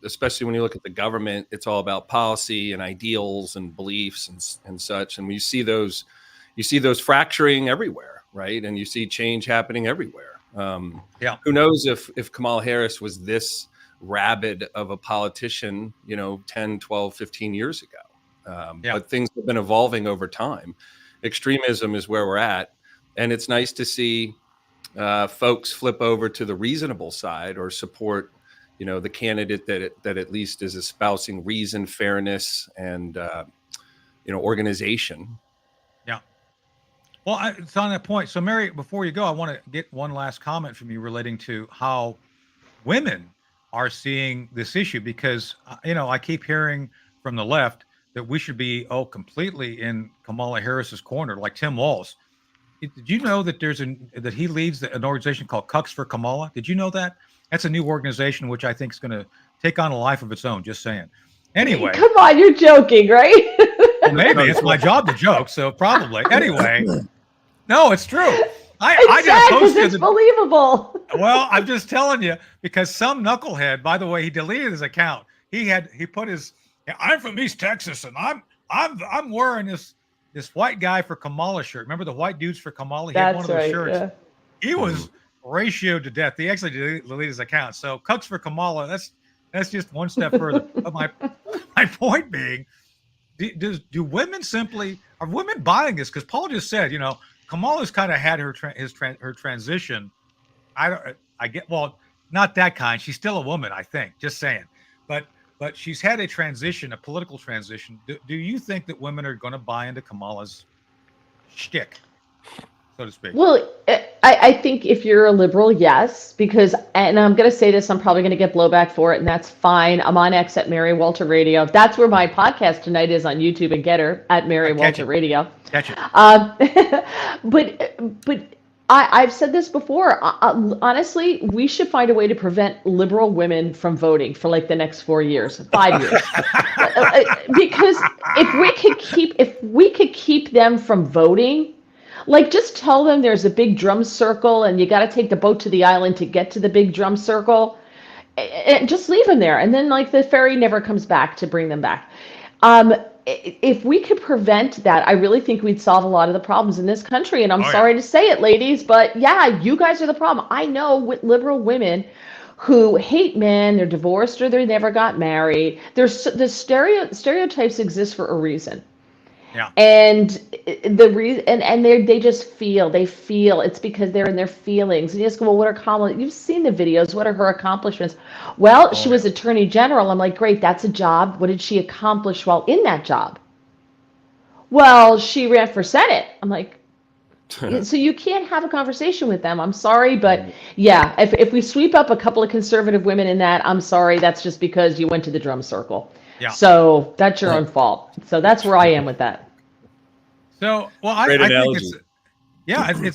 Especially when you look at the government, it's all about policy and ideals and beliefs and such. And you see those fracturing everywhere, right? And you see change happening everywhere. Yeah. Who knows if Kamala Harris was this rabid of a politician, 10, 12, 15 years ago. But things have been evolving over time. Extremism is where we're at. And it's nice to see folks flip over to the reasonable side or support, the candidate that at least is espousing reason, fairness, and, organization. Yeah. Well, it's on that point. So, Mary, before you go, I want to get one last comment from you relating to how women are seeing this issue, because, I keep hearing from the left that we should be, completely in Kamala Harris's corner, like Tim Walz. Did you know that that he leads an organization called Cucks for Kamala? Did you know that? That's a new organization, which I think is going to take on a life of its own. Just saying. Anyway. Come on, you're joking, right? Well, maybe it's my job to joke, so probably. Anyway, no, it's true. I It's did a sad post because the it's other. believable. Well, I'm just telling you because some knucklehead. By the way, he deleted his account. He put his. "Yeah, I'm from East Texas, and I'm wearing this white guy for Kamala shirt. Remember the white dudes for Kamala? He had one That's of those right. shirts. Yeah. He Mhm. was ratioed to death. He actually deleted his account. So cucks for Kamala. That's just one step further. But my point being, do women simply are women buying this? Because Paul just said, Kamala's kind of had her transition. I get, well, not that kind. She's still a woman, I think. Just saying, but she's had a transition, a political transition. Do you think that women are going to buy into Kamala's shtick, so to speak? Well, I think if you're a liberal, yes, because, and I'm going to say this, I'm probably going to get blowback for it, and that's fine. I'm on X at Mary Walter Radio. That's where my podcast tonight is on YouTube and Getter at Mary Catch Walter it, Radio. catch it. Um, but I've said this before. Honestly, we should find a way to prevent liberal women from voting for like the next 4 years, 5 years, because if we could keep them from voting, like just tell them there's a big drum circle and you got to take the boat to the island to get to the big drum circle, and just leave them there, and then like the ferry never comes back to bring them back. Um, if we could prevent that, I really think we'd solve a lot of the problems in this country. And I'm Oh yeah. sorry to say it, ladies, but yeah, you guys are the problem. I know with liberal women who hate men, they're divorced or they never got married. The stereotypes exist for a reason. Yeah. And the reason, and they just feel it's because they're in their feelings. And you just go, well, what are Kamala? You've seen the videos. What are her accomplishments? Well, she Oh was yeah. attorney general. I'm like, great, that's a job. What did she accomplish while in that job? Well, she ran for Senate. I'm like, so you can't have a conversation with them. I'm sorry, but Right. yeah, if we sweep up a couple of conservative women in that, I'm sorry, that's just because you went to the drum circle. Yeah. So that's your own fault. So that's where I am with that. So, well, Great I think analogy.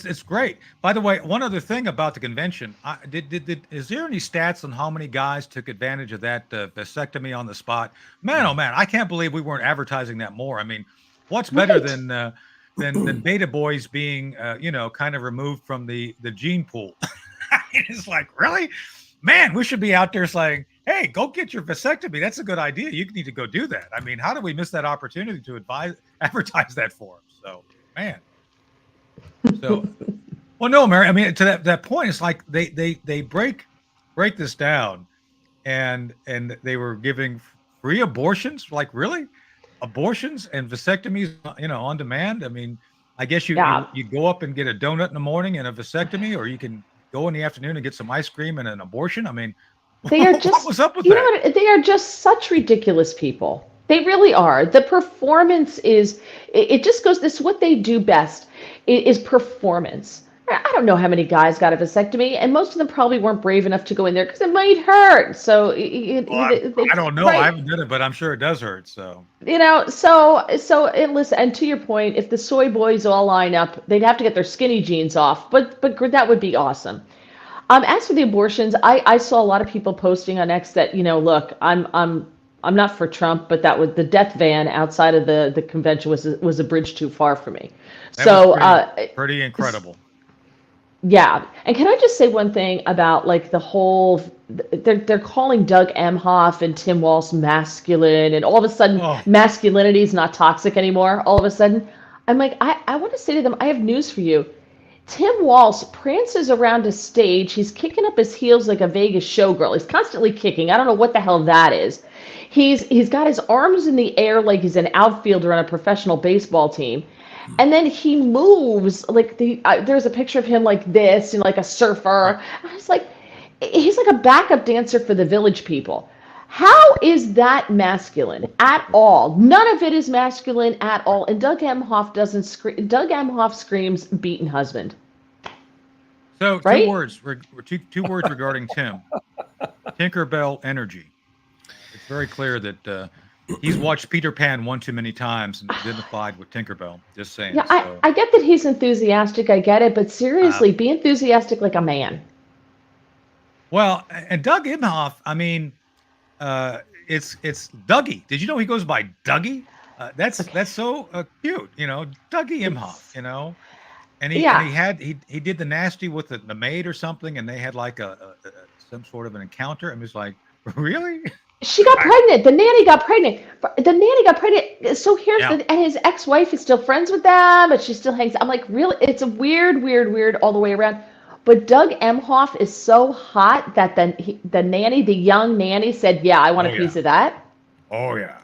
it's great. By the way, one other thing about the convention, is there any stats on how many guys took advantage of that vasectomy on the spot? Man, oh man, I can't believe we weren't advertising that more. I mean, what's better Right. than beta boys being kind of removed from the gene pool? It's like, really, man, we should be out there saying, hey, go get your vasectomy. That's a good idea. You need to go do that. I mean, how did we miss that opportunity to advertise that for them? So, man. So, well, no, Mary. I mean, to that point, it's like they break this down, and they were giving free abortions. Like, really, abortions and vasectomies, on demand. I mean, I guess you Yeah. you you go up and get a donut in the morning and a vasectomy, or you can go in the afternoon and get some ice cream and an abortion. I mean, They are what just, was up with you know that? what, they are just such ridiculous people. They really are. The performance is, it just goes, this is what they do best, is performance. I don't know how many guys got a vasectomy, and most of them probably weren't brave enough to go in there because it might hurt. So, Well, I don't know. I right. haven't done it, but I'm sure it does hurt. So, And listen, and to your point, if the soy boys all line up, they'd have to get their skinny jeans off, but that would be awesome. As for the abortions, I saw a lot of people posting on X that, look, I'm not for Trump, but that was the death van outside of the convention was a bridge too far for me. that was So pretty incredible. yeah, and can I just say one thing about like the whole, they're calling Doug Emhoff and Tim Walz masculine, and all of a sudden Oh, masculinity is not toxic anymore. All of a sudden, I'm like, I want to say to them, I have news for you. Tim Walz prances around a stage. He's kicking up his heels like a Vegas showgirl. He's constantly kicking. I don't know what the hell that is. He's got his arms in the air like he's an outfielder on a professional baseball team. And then he moves like there's a picture of him like this and like a right. surfer. I was like, he's like a backup dancer for the village people. How is that masculine at all? None of it is masculine at all. And Doug Emhoff doesn't scream. Doug Emhoff screams beaten husband, So right? two words regarding Tim. Tinkerbell energy. It's very clear that he's watched Peter Pan one too many times and identified with Tinkerbell. Just saying. Yeah, I, So, I get that he's enthusiastic. I get it. But uh, seriously, be enthusiastic like a man. well, and Doug Imhoff. I mean, uh, it's Dougie. Did you know he goes by Dougie? That's Okay. so cute. Dougie Imhoff. It's And Yeah. he did the nasty with the maid or something, and they had like some sort of an encounter, and was like, really? She got I, pregnant. The nanny got pregnant. The nanny got pregnant. So here's yeah. and his ex-wife is still friends with them, but she still hangs. I'm like, really? It's a weird all the way around. But Doug Emhoff is so hot that the nanny, the young nanny, said, "Yeah, I want a Oh yeah. piece of that." Oh yeah.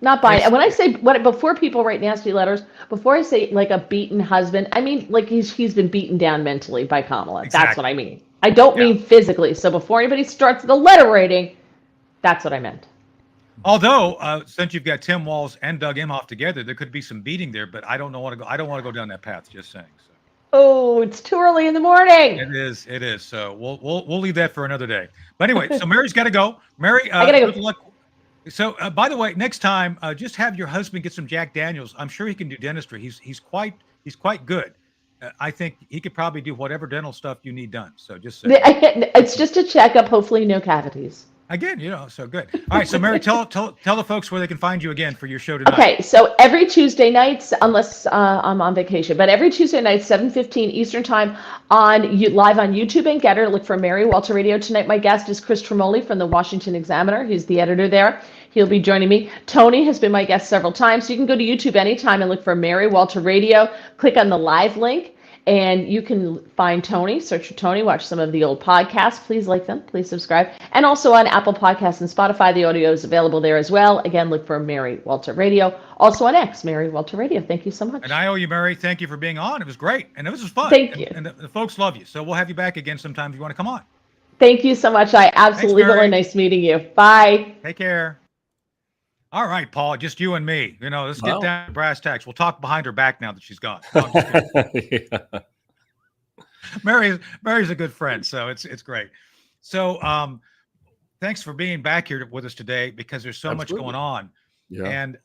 Not buying. It's And when I say what before people write nasty letters, before I say like a beaten husband, I mean like he's been beaten down mentally by Kamala. That's what exactly. I mean. I don't Yeah. mean physically. So before anybody starts the letter writing, that's what I meant. Although, since you've got Tim Walz and Doug Emhoff together, there could be some beating there, but I don't know want to go. I don't want to go down that path. Just saying. So Oh, it's too early in the morning. it is. It is. So we'll leave that for another day. But anyway, so Mary's got to go. Mary, I gotta good go. luck. So by the way, next time, just have your husband get some Jack Daniels. I'm sure he can do dentistry. He's quite good. I think he could probably do whatever dental stuff you need done. So just say It's just a checkup. Hopefully, no cavities. again, so good. All right, so Mary, tell the folks where they can find you again for your show tonight. Okay, so every Tuesday nights, unless I'm on vacation, but every Tuesday night, 7:15 Eastern Time, live on YouTube and Getter. Look for Mary Walter Radio. Tonight, my guest is Chris Tremoli from the Washington Examiner. He's the editor there. He'll be joining me. Tony has been my guest several times. So you can go to YouTube anytime and look for Mary Walter Radio. Click on the live link. And you can find Tony, search for Tony, watch some of the old podcasts. Please like them, please subscribe. And also on Apple Podcasts and Spotify, the audio is available there as well. Again, look for Mary Walter Radio. Also on X, Mary Walter Radio. Thank you so much. And I owe you, Mary. Thank you for being on. It was great. And it was fun. Thank you. And the folks love you. So we'll have you back again sometime if you want to come on. Thank you so much. I absolutely Thanks, will. Mary. Nice meeting you. Bye. Take care. All right, Paul, just you and me. Let's get down to brass tacks. We'll talk behind her back now that she's gone. No, I'm just kidding. Yeah. Mary's a good friend, so it's great. So thanks for being back here with us today because there's so Absolutely. much going on. Yeah. And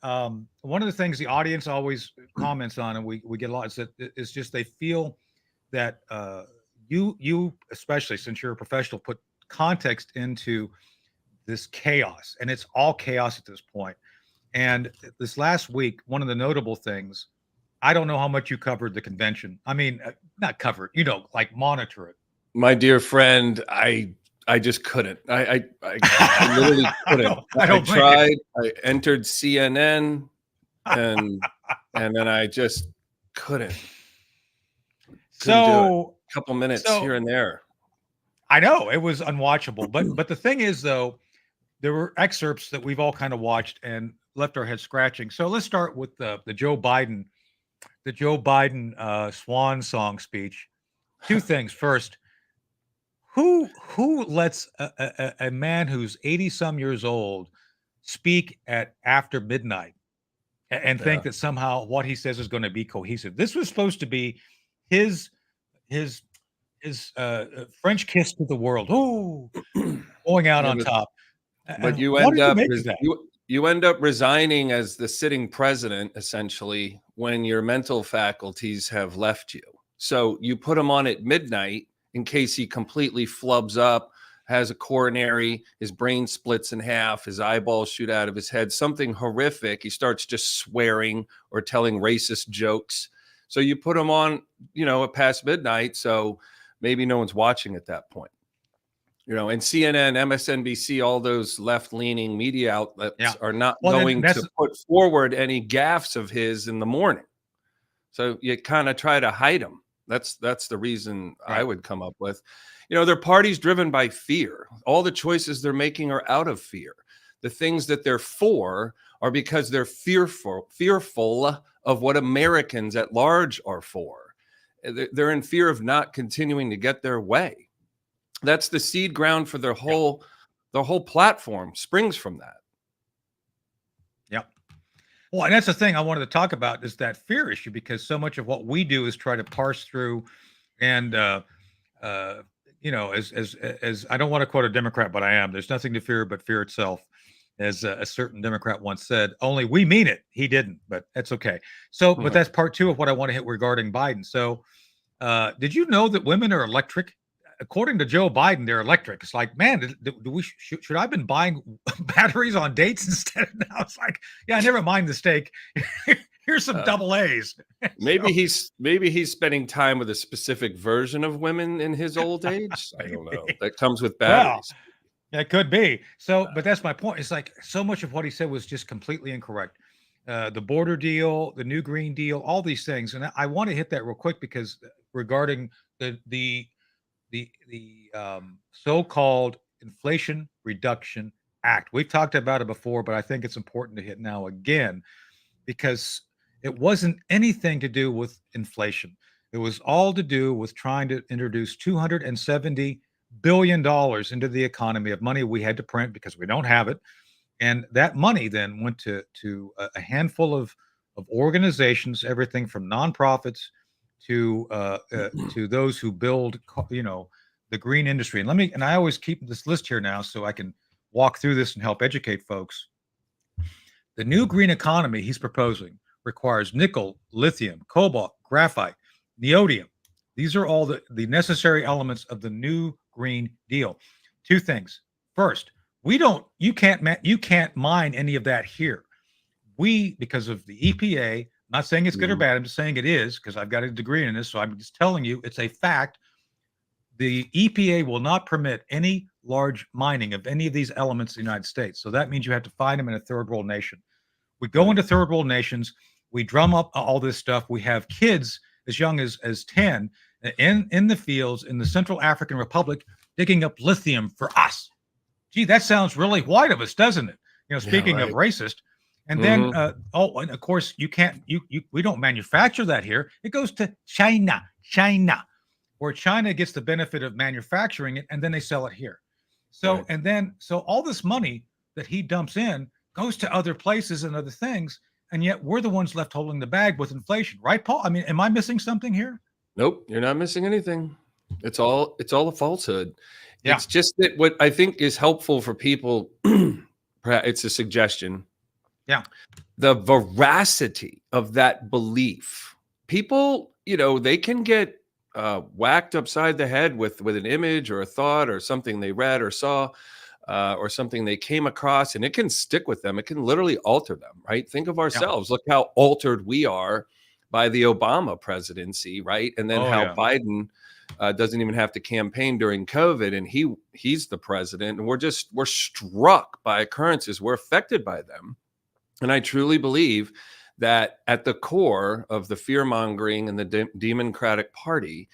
one of the things the audience always comments on, and we get a lot, is that it's just they feel that you especially since you're a professional put context into this chaos, and it's all chaos at this point. And this last week, one of the notable things, I don't know how much you covered the convention. I mean, not covered, like monitor it. My dear friend, I just couldn't. I literally couldn't. I tried. I entered CNN, and then I just couldn't. Couldn't do it. A couple minutes here and there. I know it was unwatchable, but the thing is, though, there were excerpts that we've all kind of watched and left our heads scratching. So let's start with the Joe Biden swan song speech. Two things. First, who lets a man who's 80 some years old speak at after midnight and think that somehow what he says is going to be cohesive? This was supposed to be his French kiss to the world. Ooh, going out on top. But you end up resigning as the sitting president, essentially, when your mental faculties have left you. So you put him on at midnight in case he completely flubs up, has a coronary, his brain splits in half, his eyeballs shoot out of his head, something horrific. He starts just swearing or telling racist jokes. So you put him on, at past midnight. So maybe no one's watching at that point. And CNN, MSNBC, all those left-leaning media outlets are not going to put forward any gaffes of his in the morning. So you kind of try to hide them. That's the reason I would come up with. Their party's driven by fear. All the choices they're making are out of fear. The things that they're for are because they're fearful of what Americans at large are for. They're in fear of not continuing to get their way. That's the seed ground for their whole platform springs from that. Yeah. Well, and that's the thing I wanted to talk about is that fear issue, because so much of what we do is try to parse through and, as I don't want to quote a Democrat, but I am, there's nothing to fear but fear itself. As a certain Democrat once said, only we mean it. He didn't, but that's okay. So, but that's part two of what I want to hit regarding Biden. So, did you know that women are electric? According to Joe Biden, they're electric. It's like, man, should I have been buying batteries on dates instead? Now it's like, yeah, never mind the steak. Here's some double A's. Maybe he's spending time with a specific version of women in his old age. I don't know. That comes with Well, batteries. that could be. So, but that's my point. It's like so much of what he said was just completely incorrect. The border deal, the new Green Deal, all these things, and I want to hit that real quick because regarding the so-called Inflation Reduction Act, we've talked about it before, but I think it's important to hit now again because it wasn't anything to do with inflation. It was all to do with trying to introduce $270 billion into the economy of money we had to print because we don't have it. And that money then went to a handful of organizations, everything from nonprofits to those who build, the green industry. And I always keep this list here now so I can walk through this and help educate folks. The new green economy he's proposing requires nickel, lithium, cobalt, graphite, neodymium. These are all the necessary elements of the new Green Deal. Two things. First, you can't mine any of that here. Because of the EPA, I'm not saying it's good or bad, I'm just saying it is because I've got a degree in this, so I'm just telling you it's a fact. The EPA will not permit any large mining of any of these elements in the United States. So that means you have to find them in a third world nation. We go into third world nations, we drum up all this stuff. We have kids as young as 10 in the fields in the Central African Republic digging up lithium for us. Gee, that sounds really white of us, doesn't it? Speaking of racist. And then, and of course, we don't manufacture that here. It goes to China, where China gets the benefit of manufacturing it, and then they sell it here. So, so all this money that he dumps in goes to other places and other things, and yet we're the ones left holding the bag with inflation, right, Paul? I mean, am I missing something here? Nope, you're not missing anything. It's all a falsehood. Yeah. It's just that what I think is helpful for people, it's a suggestion. Yeah. The veracity of that belief. People, they can get whacked upside the head with an image or a thought or something they read or saw or something they came across, and it can stick with them. It can literally alter them, right? Think of ourselves. Yeah. Look how altered we are by the Obama presidency, right? And then Biden doesn't even have to campaign during COVID, and he's the president, and we're struck by occurrences. We're affected by them. And I truly believe that at the core of the fear-mongering and the Democratic Party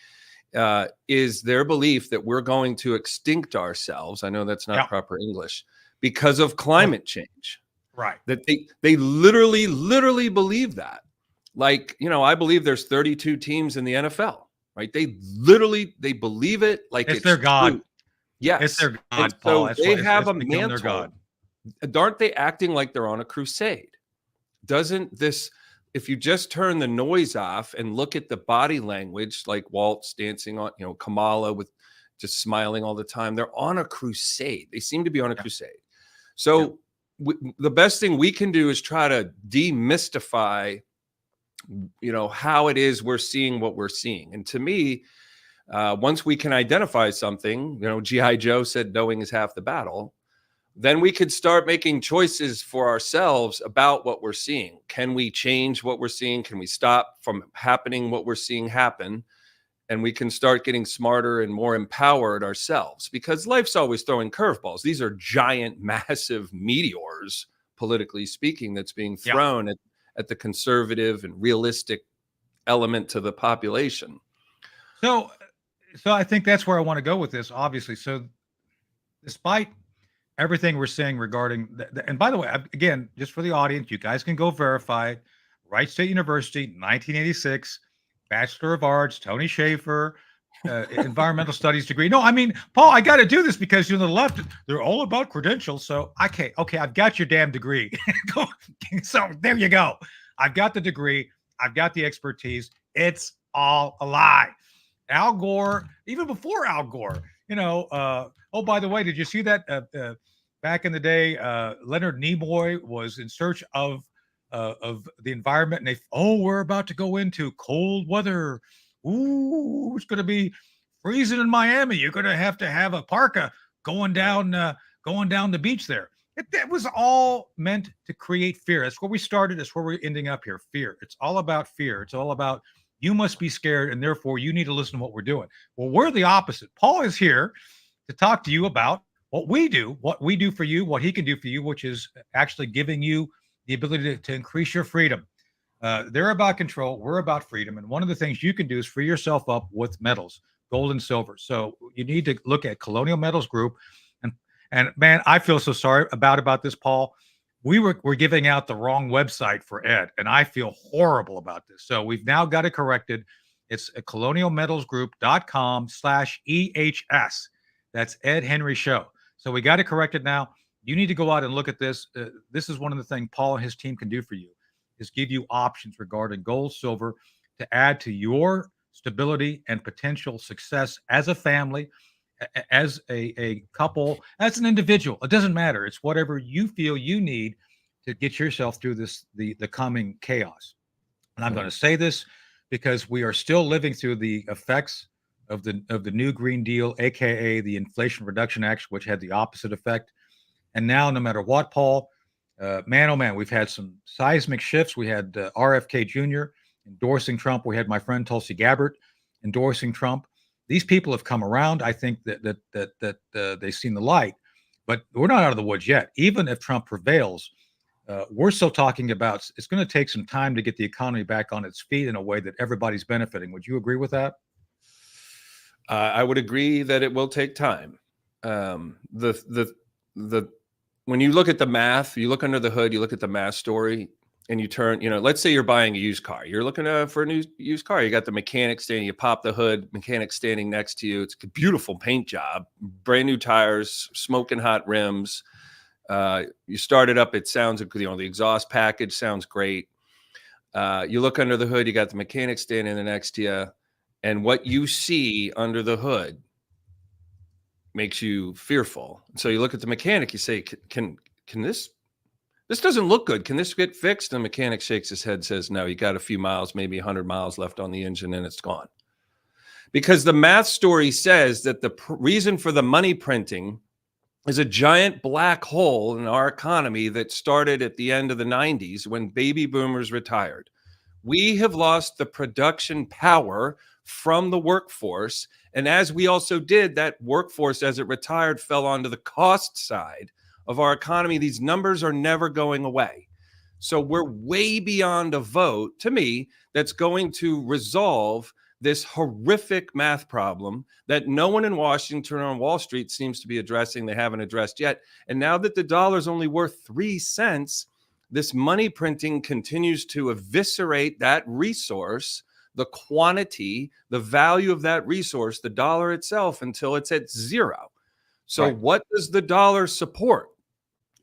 is their belief that we're going to extinct ourselves. I know that's not proper English, because of climate change. Right. That they literally believe that. Like, I believe there's 32 teams in the NFL, right? They believe it like it's their God. True. Yes. It's their God, so Paul. they have a mantle. Aren't they acting like they're on a crusade? Doesn't this, if you just turn the noise off and look at the body language, like Walt's dancing on, Kamala with just smiling all the time, they're on a crusade. They seem to be on a crusade. So the best thing we can do is try to demystify, how it is we're seeing what we're seeing. And to me, once we can identify something, G.I. Joe said knowing is half the battle, then we could start making choices for ourselves about what we're seeing. Can we change what we're seeing? Can we stop from happening what we're seeing happen? And we can start getting smarter and more empowered ourselves, because life's always throwing curveballs. These are giant, massive meteors, politically speaking, that's being thrown at the conservative and realistic element to the population. So I think that's where I want to go with this, obviously. So despite everything we're saying regarding and by the way, again, just for the audience, you guys can go verify it. Wright State University, 1986, Bachelor of Arts, Tony Schaefer, environmental studies degree. No, I mean, Paul, I got to do this because the left, they're all about credentials. So okay, I've got your damn degree. So there you go. I've got the degree. I've got the expertise. It's all a lie. Al Gore, even before Al Gore, oh, by the way, did you see that back in the day, Leonard Nimoy was in search of the environment, and we're about to go into cold weather. Ooh, it's going to be freezing in Miami. You're going to have a parka going down the beach there. It was all meant to create fear. That's where we started. That's where we're ending up here. Fear. It's all about fear. It's all about you must be scared, and therefore you need to listen to what we're doing. Well, we're the opposite. Paul is here to talk to you about what we do for you, what he can do for you, which is actually giving you the ability to increase your freedom. They're about control. We're about freedom. And one of the things you can do is free yourself up with metals, gold and silver. So you need to look at Colonial Metals Group. And and man, I feel so sorry about this, Paul. We're giving out the wrong website for Ed, and I feel horrible about this. So we've now got it corrected. It's colonialmetalsgroup.com/EHS. That's Ed Henry Show. So we got it corrected now. You need to go out and look at this. This is one of the things Paul and his team can do for you is give you options regarding gold, silver to add to your stability and potential success as a family, as a couple, as an individual. It doesn't matter. It's whatever you feel you need to get yourself through the coming chaos. And I'm going to say this because we are still living through the effects of the new Green Deal, aka the Inflation Reduction Act, which had the opposite effect. And now, no matter what, Paul, man, oh man, we've had some seismic shifts. We had RFK Jr. endorsing Trump. We had my friend Tulsi Gabbard endorsing Trump. These people have come around. I think that they've seen the light, but we're not out of the woods yet. Even if Trump prevails, we're still talking about it's going to take some time to get the economy back on its feet in a way that everybody's benefiting. Would you agree with that? I would agree that it will take time. When you look at the math, you look under the hood, you look at the math story, and you turn, let's say you're buying a used car. You're looking for a new used car. You got the mechanic standing, you pop the hood, mechanic standing next to you. It's a beautiful paint job, brand new tires, smoking hot rims. You start it up. It sounds, the exhaust package sounds great. You look under the hood, you got the mechanic standing there next to you. And what you see under the hood makes you fearful. So you look at the mechanic, you say, can this doesn't look good. Can this get fixed? And the mechanic shakes his head, says, no, you got a few miles, maybe 100 miles left on the engine and it's gone. Because the math story says that the reason for the money printing is a giant black hole in our economy that started at the end of the 90s when baby boomers retired. We have lost the production power from the workforce. And as we also did, that workforce, as it retired, fell onto the cost side of our economy. These numbers are never going away. So we're way beyond a vote, to me, that's going to resolve this horrific math problem that no one in Washington or on Wall Street seems to be addressing. They haven't addressed yet. And now that the dollar is only worth 3 cents, this money printing continues to eviscerate that resource, the quantity, the value of that resource, the dollar itself, until it's at zero. So right. What does the dollar support?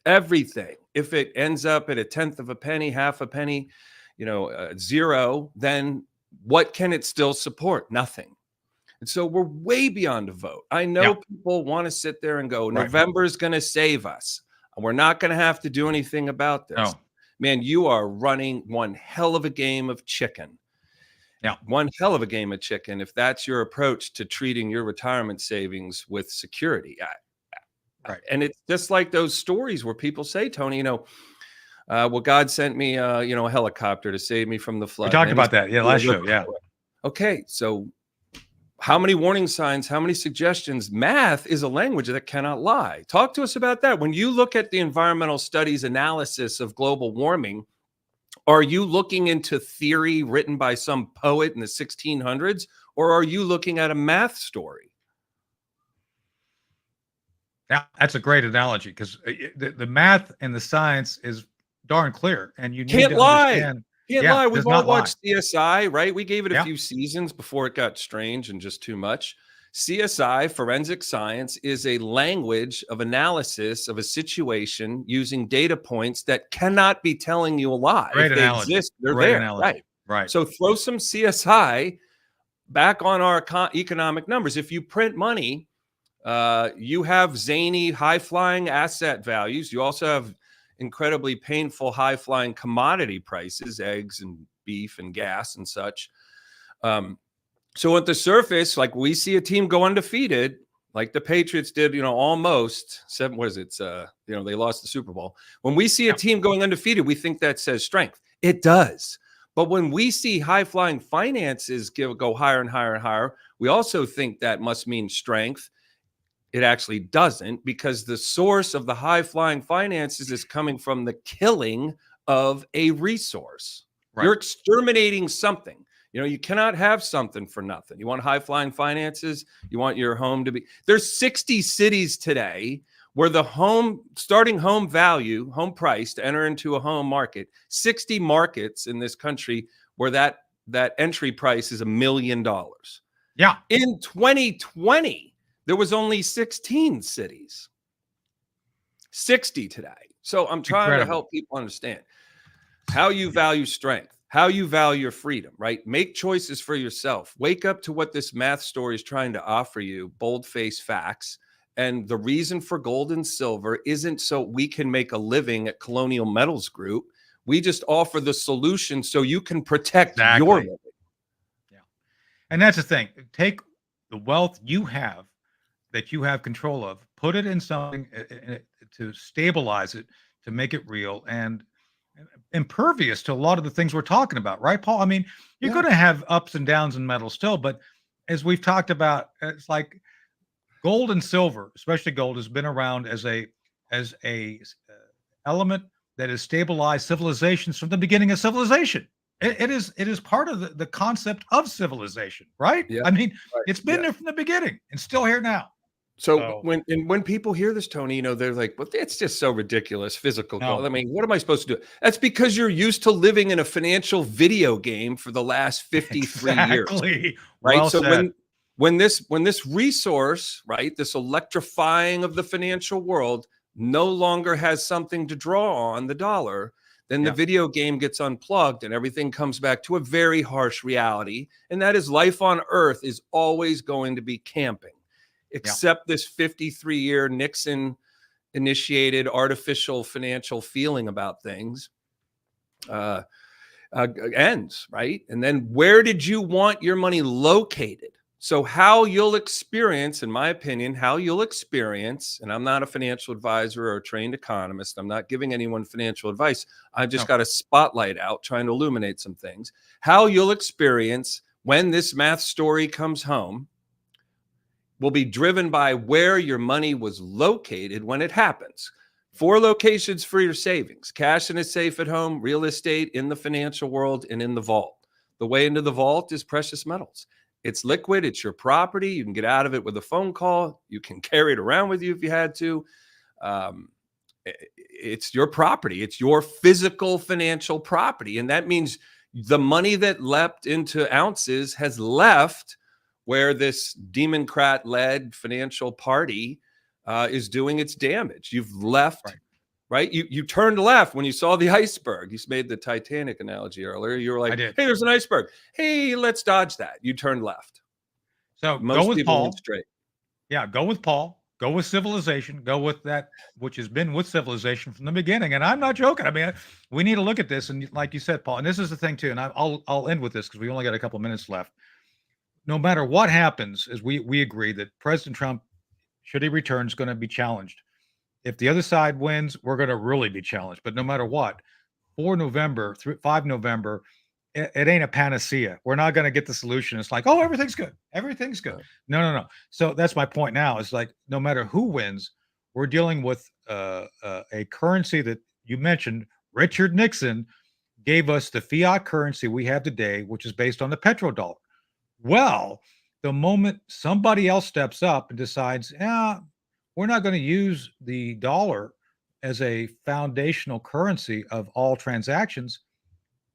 Everything. If it ends up at a tenth of a penny, half a penny, zero, then what can it still support? Nothing. And so we're way beyond a vote. I know people want to sit there and go, November is going to save us. We're not going to have to do anything about this. No. Man, you are running one hell of a game of chicken. Yeah. One hell of a game of chicken if that's your approach to treating your retirement savings with security. Right. And it's just like those stories where people say, Tony, well, God sent me, a helicopter to save me from the flood. We talked about that. Yeah. Last show. Yeah. Okay. So how many warning signs, how many suggestions? Math is a language that cannot lie. Talk to us about that. When you look at the environmental studies analysis of global warming, are you looking into theory written by some poet in the 1600s, or are you looking at a math story? Yeah, that's a great analogy because the math and the science is darn clear, and you can't lie. Can't lie. We've all watched CSI, right? We gave it a few seasons before it got strange and just too much. CSI, forensic science, is a language of analysis of a situation using data points that cannot be telling you a lie. Great if they analogy. exist, they're Great there. Analogy. Right. So throw some CSI back on our economic numbers. If you print money, you have zany, high-flying asset values. You also have incredibly painful, high-flying commodity prices, eggs and beef and gas and such. So at the surface, like we see a team go undefeated, like the Patriots did, almost seven. What is it? They lost the Super Bowl. When we see a team going undefeated, we think that says strength. It does. But when we see high flying finances go higher and higher and higher, we also think that must mean strength. It actually doesn't, because the source of the high flying finances is coming from the killing of a resource. Right. You're exterminating something. You cannot have something for nothing. You want high flying finances. You want your home to be. There's 60 cities today where the starting home value, home price to enter into a home market, 60 markets in this country where that entry price is $1 million. Yeah. In 2020, there was only 16 cities. 60 today. So I'm trying to help people understand how you value strength, how you value your freedom, right? Make choices for yourself. Wake up to what this math story is trying to offer you, bold-faced facts. And the reason for gold and silver isn't so we can make a living at Colonial Metals Group. We just offer the solution so you can protect your living. Yeah. And that's the thing. Take the wealth you have that you have control of, put it in something to stabilize it, to make it real and impervious to a lot of the things we're talking about, right, Paul? I mean, you're going to have ups and downs in metal still, but as we've talked about, it's like gold and silver, especially gold, has been around as a element that has stabilized civilizations from the beginning of civilization. It is part of the concept of civilization, right? Yeah. I mean, it's been there from the beginning and still here now. So when people hear this, Tony, they're like, well, it's just so ridiculous. Physical gold. I mean, what am I supposed to do? That's because you're used to living in a financial video game for the last 53 years. Right. Well so said. when this resource, right, this electrifying of the financial world no longer has something to draw on, the dollar, then the video game gets unplugged and everything comes back to a very harsh reality. And that is life on Earth is always going to be camping. Except this 53-year Nixon initiated artificial financial feeling about things ends, right? And then where did you want your money located? So how you'll experience, in my opinion, and I'm not a financial advisor or a trained economist. I'm not giving anyone financial advice. I've just got a spotlight out trying to illuminate some things. How you'll experience when this math story comes home will be driven by where your money was located when it happens. 4 locations for your savings: cash in a safe at home, real estate, in the financial world, and in the vault. The way into the vault is precious metals. It's liquid. It's your property. You can get out of it with a phone call. You can carry it around with you if you had to. It's your property. It's your physical financial property. And that means the money that leapt into ounces has left where this Democrat-led financial party is doing its damage. You've left, right? You turned left when you saw the iceberg. You made the Titanic analogy earlier. You were like, hey, there's an iceberg. Hey, let's dodge that. You turned left. So most go with people Paul. went straight. Yeah, go with Paul. Go with civilization. Go with that which has been with civilization from the beginning. And I'm not joking. I mean, we need to look at this. And like you said, Paul, and this is the thing too, and I'll end with this because we only got a couple minutes left. No matter what happens, as we agree that President Trump, should he return, is going to be challenged. If the other side wins, we're going to really be challenged. But no matter what, 5 November, it ain't a panacea. We're not going to get the solution. It's like, oh, everything's good. Everything's good. No. So that's my point now. It's like, no matter who wins, we're dealing with a currency that you mentioned. Richard Nixon gave us the fiat currency we have today, which is based on the petrodollar. Well, the moment somebody else steps up and decides, we're not going to use the dollar as a foundational currency of all transactions,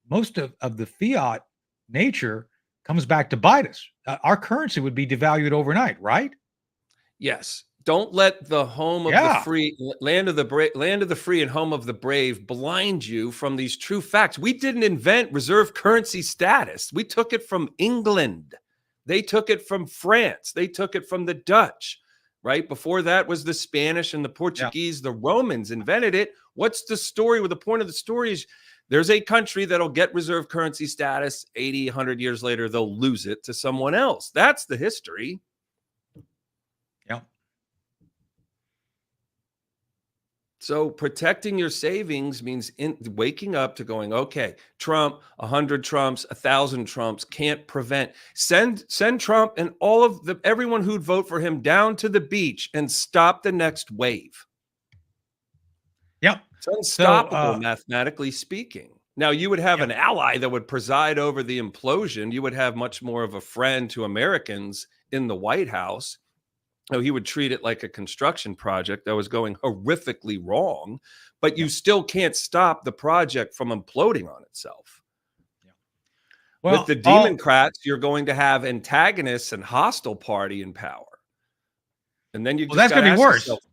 most of the fiat nature comes back to bite us. Our currency would be devalued overnight, right? Yes. Don't let the home of the free, land of the free and home of the brave blind you from these true facts. We didn't invent reserve currency status. We took it from England. They took it from France. They took it from the Dutch, right? Before that was the Spanish and the Portuguese. The Romans invented it. What's the story? Well, the point of the story is there's a country that'll get reserve currency status. 80, 100 years later, they'll lose it to someone else. That's the history. Yeah. So protecting your savings means waking up to going, okay, Trump, 100 Trumps, 1,000 Trumps can't prevent. Send Trump and all of everyone who'd vote for him down to the beach and stop the next wave. Yep. It's unstoppable, mathematically speaking. Now, you would have an ally that would preside over the implosion. You would have much more of a friend to Americans in the White House. Oh, he would treat it like a construction project that was going horrifically wrong, but you still can't stop the project from imploding on itself. Yeah. Well, with the Democrats, you're going to have antagonists and hostile party in power. And then you just that's going to be worse. Yourself,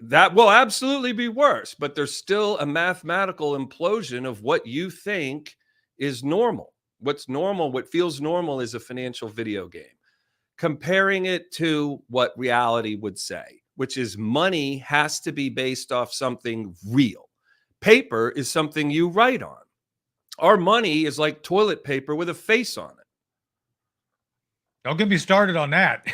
that will absolutely be worse, but there's still a mathematical implosion of what you think is normal. What's normal, what feels normal is a financial video game. Comparing it to what reality would say, which is money has to be based off something real. Paper is something you write on. Our money is like toilet paper with a face on it. Don't get me started on that.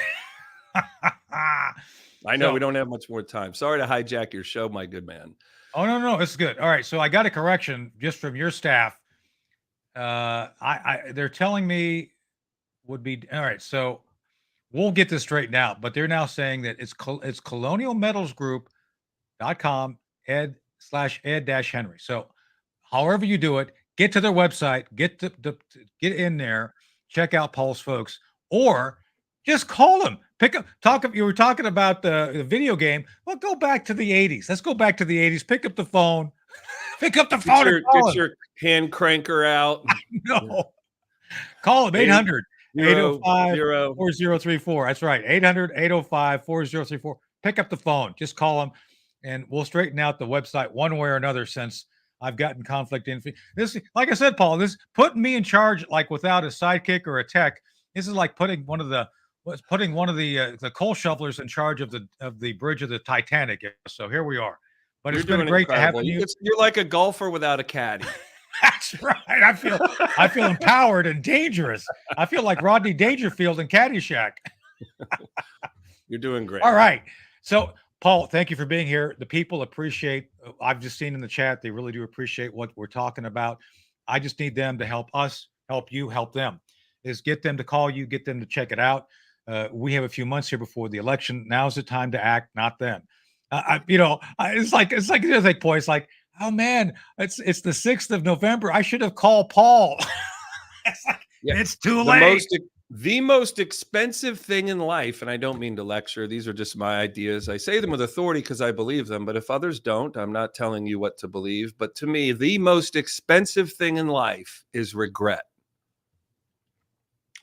I know we don't have much more time. Sorry to hijack your show, my good man. Oh, no, it's good. All right. So I got a correction just from your staff. They're telling me would be, all right. So we'll get this straightened out, but they're now saying that it's colonialmetalsgroup.com /Ed-Henry. So however you do it, get to their website, get in there, check out Paul's folks, or just call them. You were talking about the video game. Well, go back to the 80s. Let's go back to the 80s. Pick up the phone. Pick up the phone. Get your hand cranker out. No. Call them 800 805 4034. That's right. 800 805 4034. Pick up the phone. Just call them and we'll straighten out the website one way or another, since I've gotten conflict in this. Like I said, Paul, this putting me in charge, like without a sidekick or a tech. This is like putting one of the coal shovelers in charge of the bridge of the Titanic. So here we are. But it's been great to have you. You're like a golfer without a caddy. That's right. I feel empowered and dangerous. I feel like Rodney Dangerfield in Caddyshack. You're doing great. All right. So, Paul, thank you for being here. The people appreciate. I've just seen in the chat, they really do appreciate what we're talking about. I just need them to help us, help you, help them. Is get them to call you, get them to check it out. We have a few months here before the election. Now's the time to act, not then. It's like boy, it's like, oh man, it's the 6th of November. I should have called Paul. It's too late. The most expensive thing in life, and I don't mean to lecture, these are just my ideas. I say them with authority because I believe them, but if others don't, I'm not telling you what to believe. But to me, the most expensive thing in life is regret.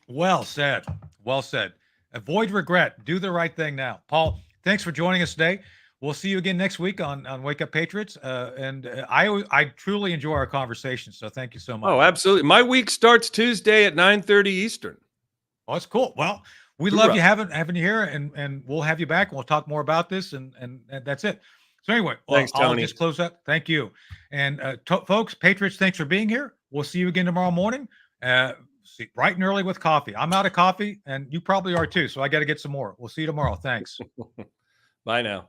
Well said. Well said. Avoid regret. Do the right thing now. Paul, thanks for joining us today. We'll see you again next week on Wake Up Patriots. I truly enjoy our conversation. So thank you so much. Oh, absolutely. My week starts Tuesday at 9:30 Eastern. Oh, that's cool. Well, we love you having you here, and we'll have you back. We'll talk more about this, and that's it. So anyway, thanks, Tony. I'll just close up. Thank you. And folks, Patriots, thanks for being here. We'll see you again tomorrow morning. Bright and early with coffee. I'm out of coffee, and you probably are too. So I got to get some more. We'll see you tomorrow. Thanks. Bye now.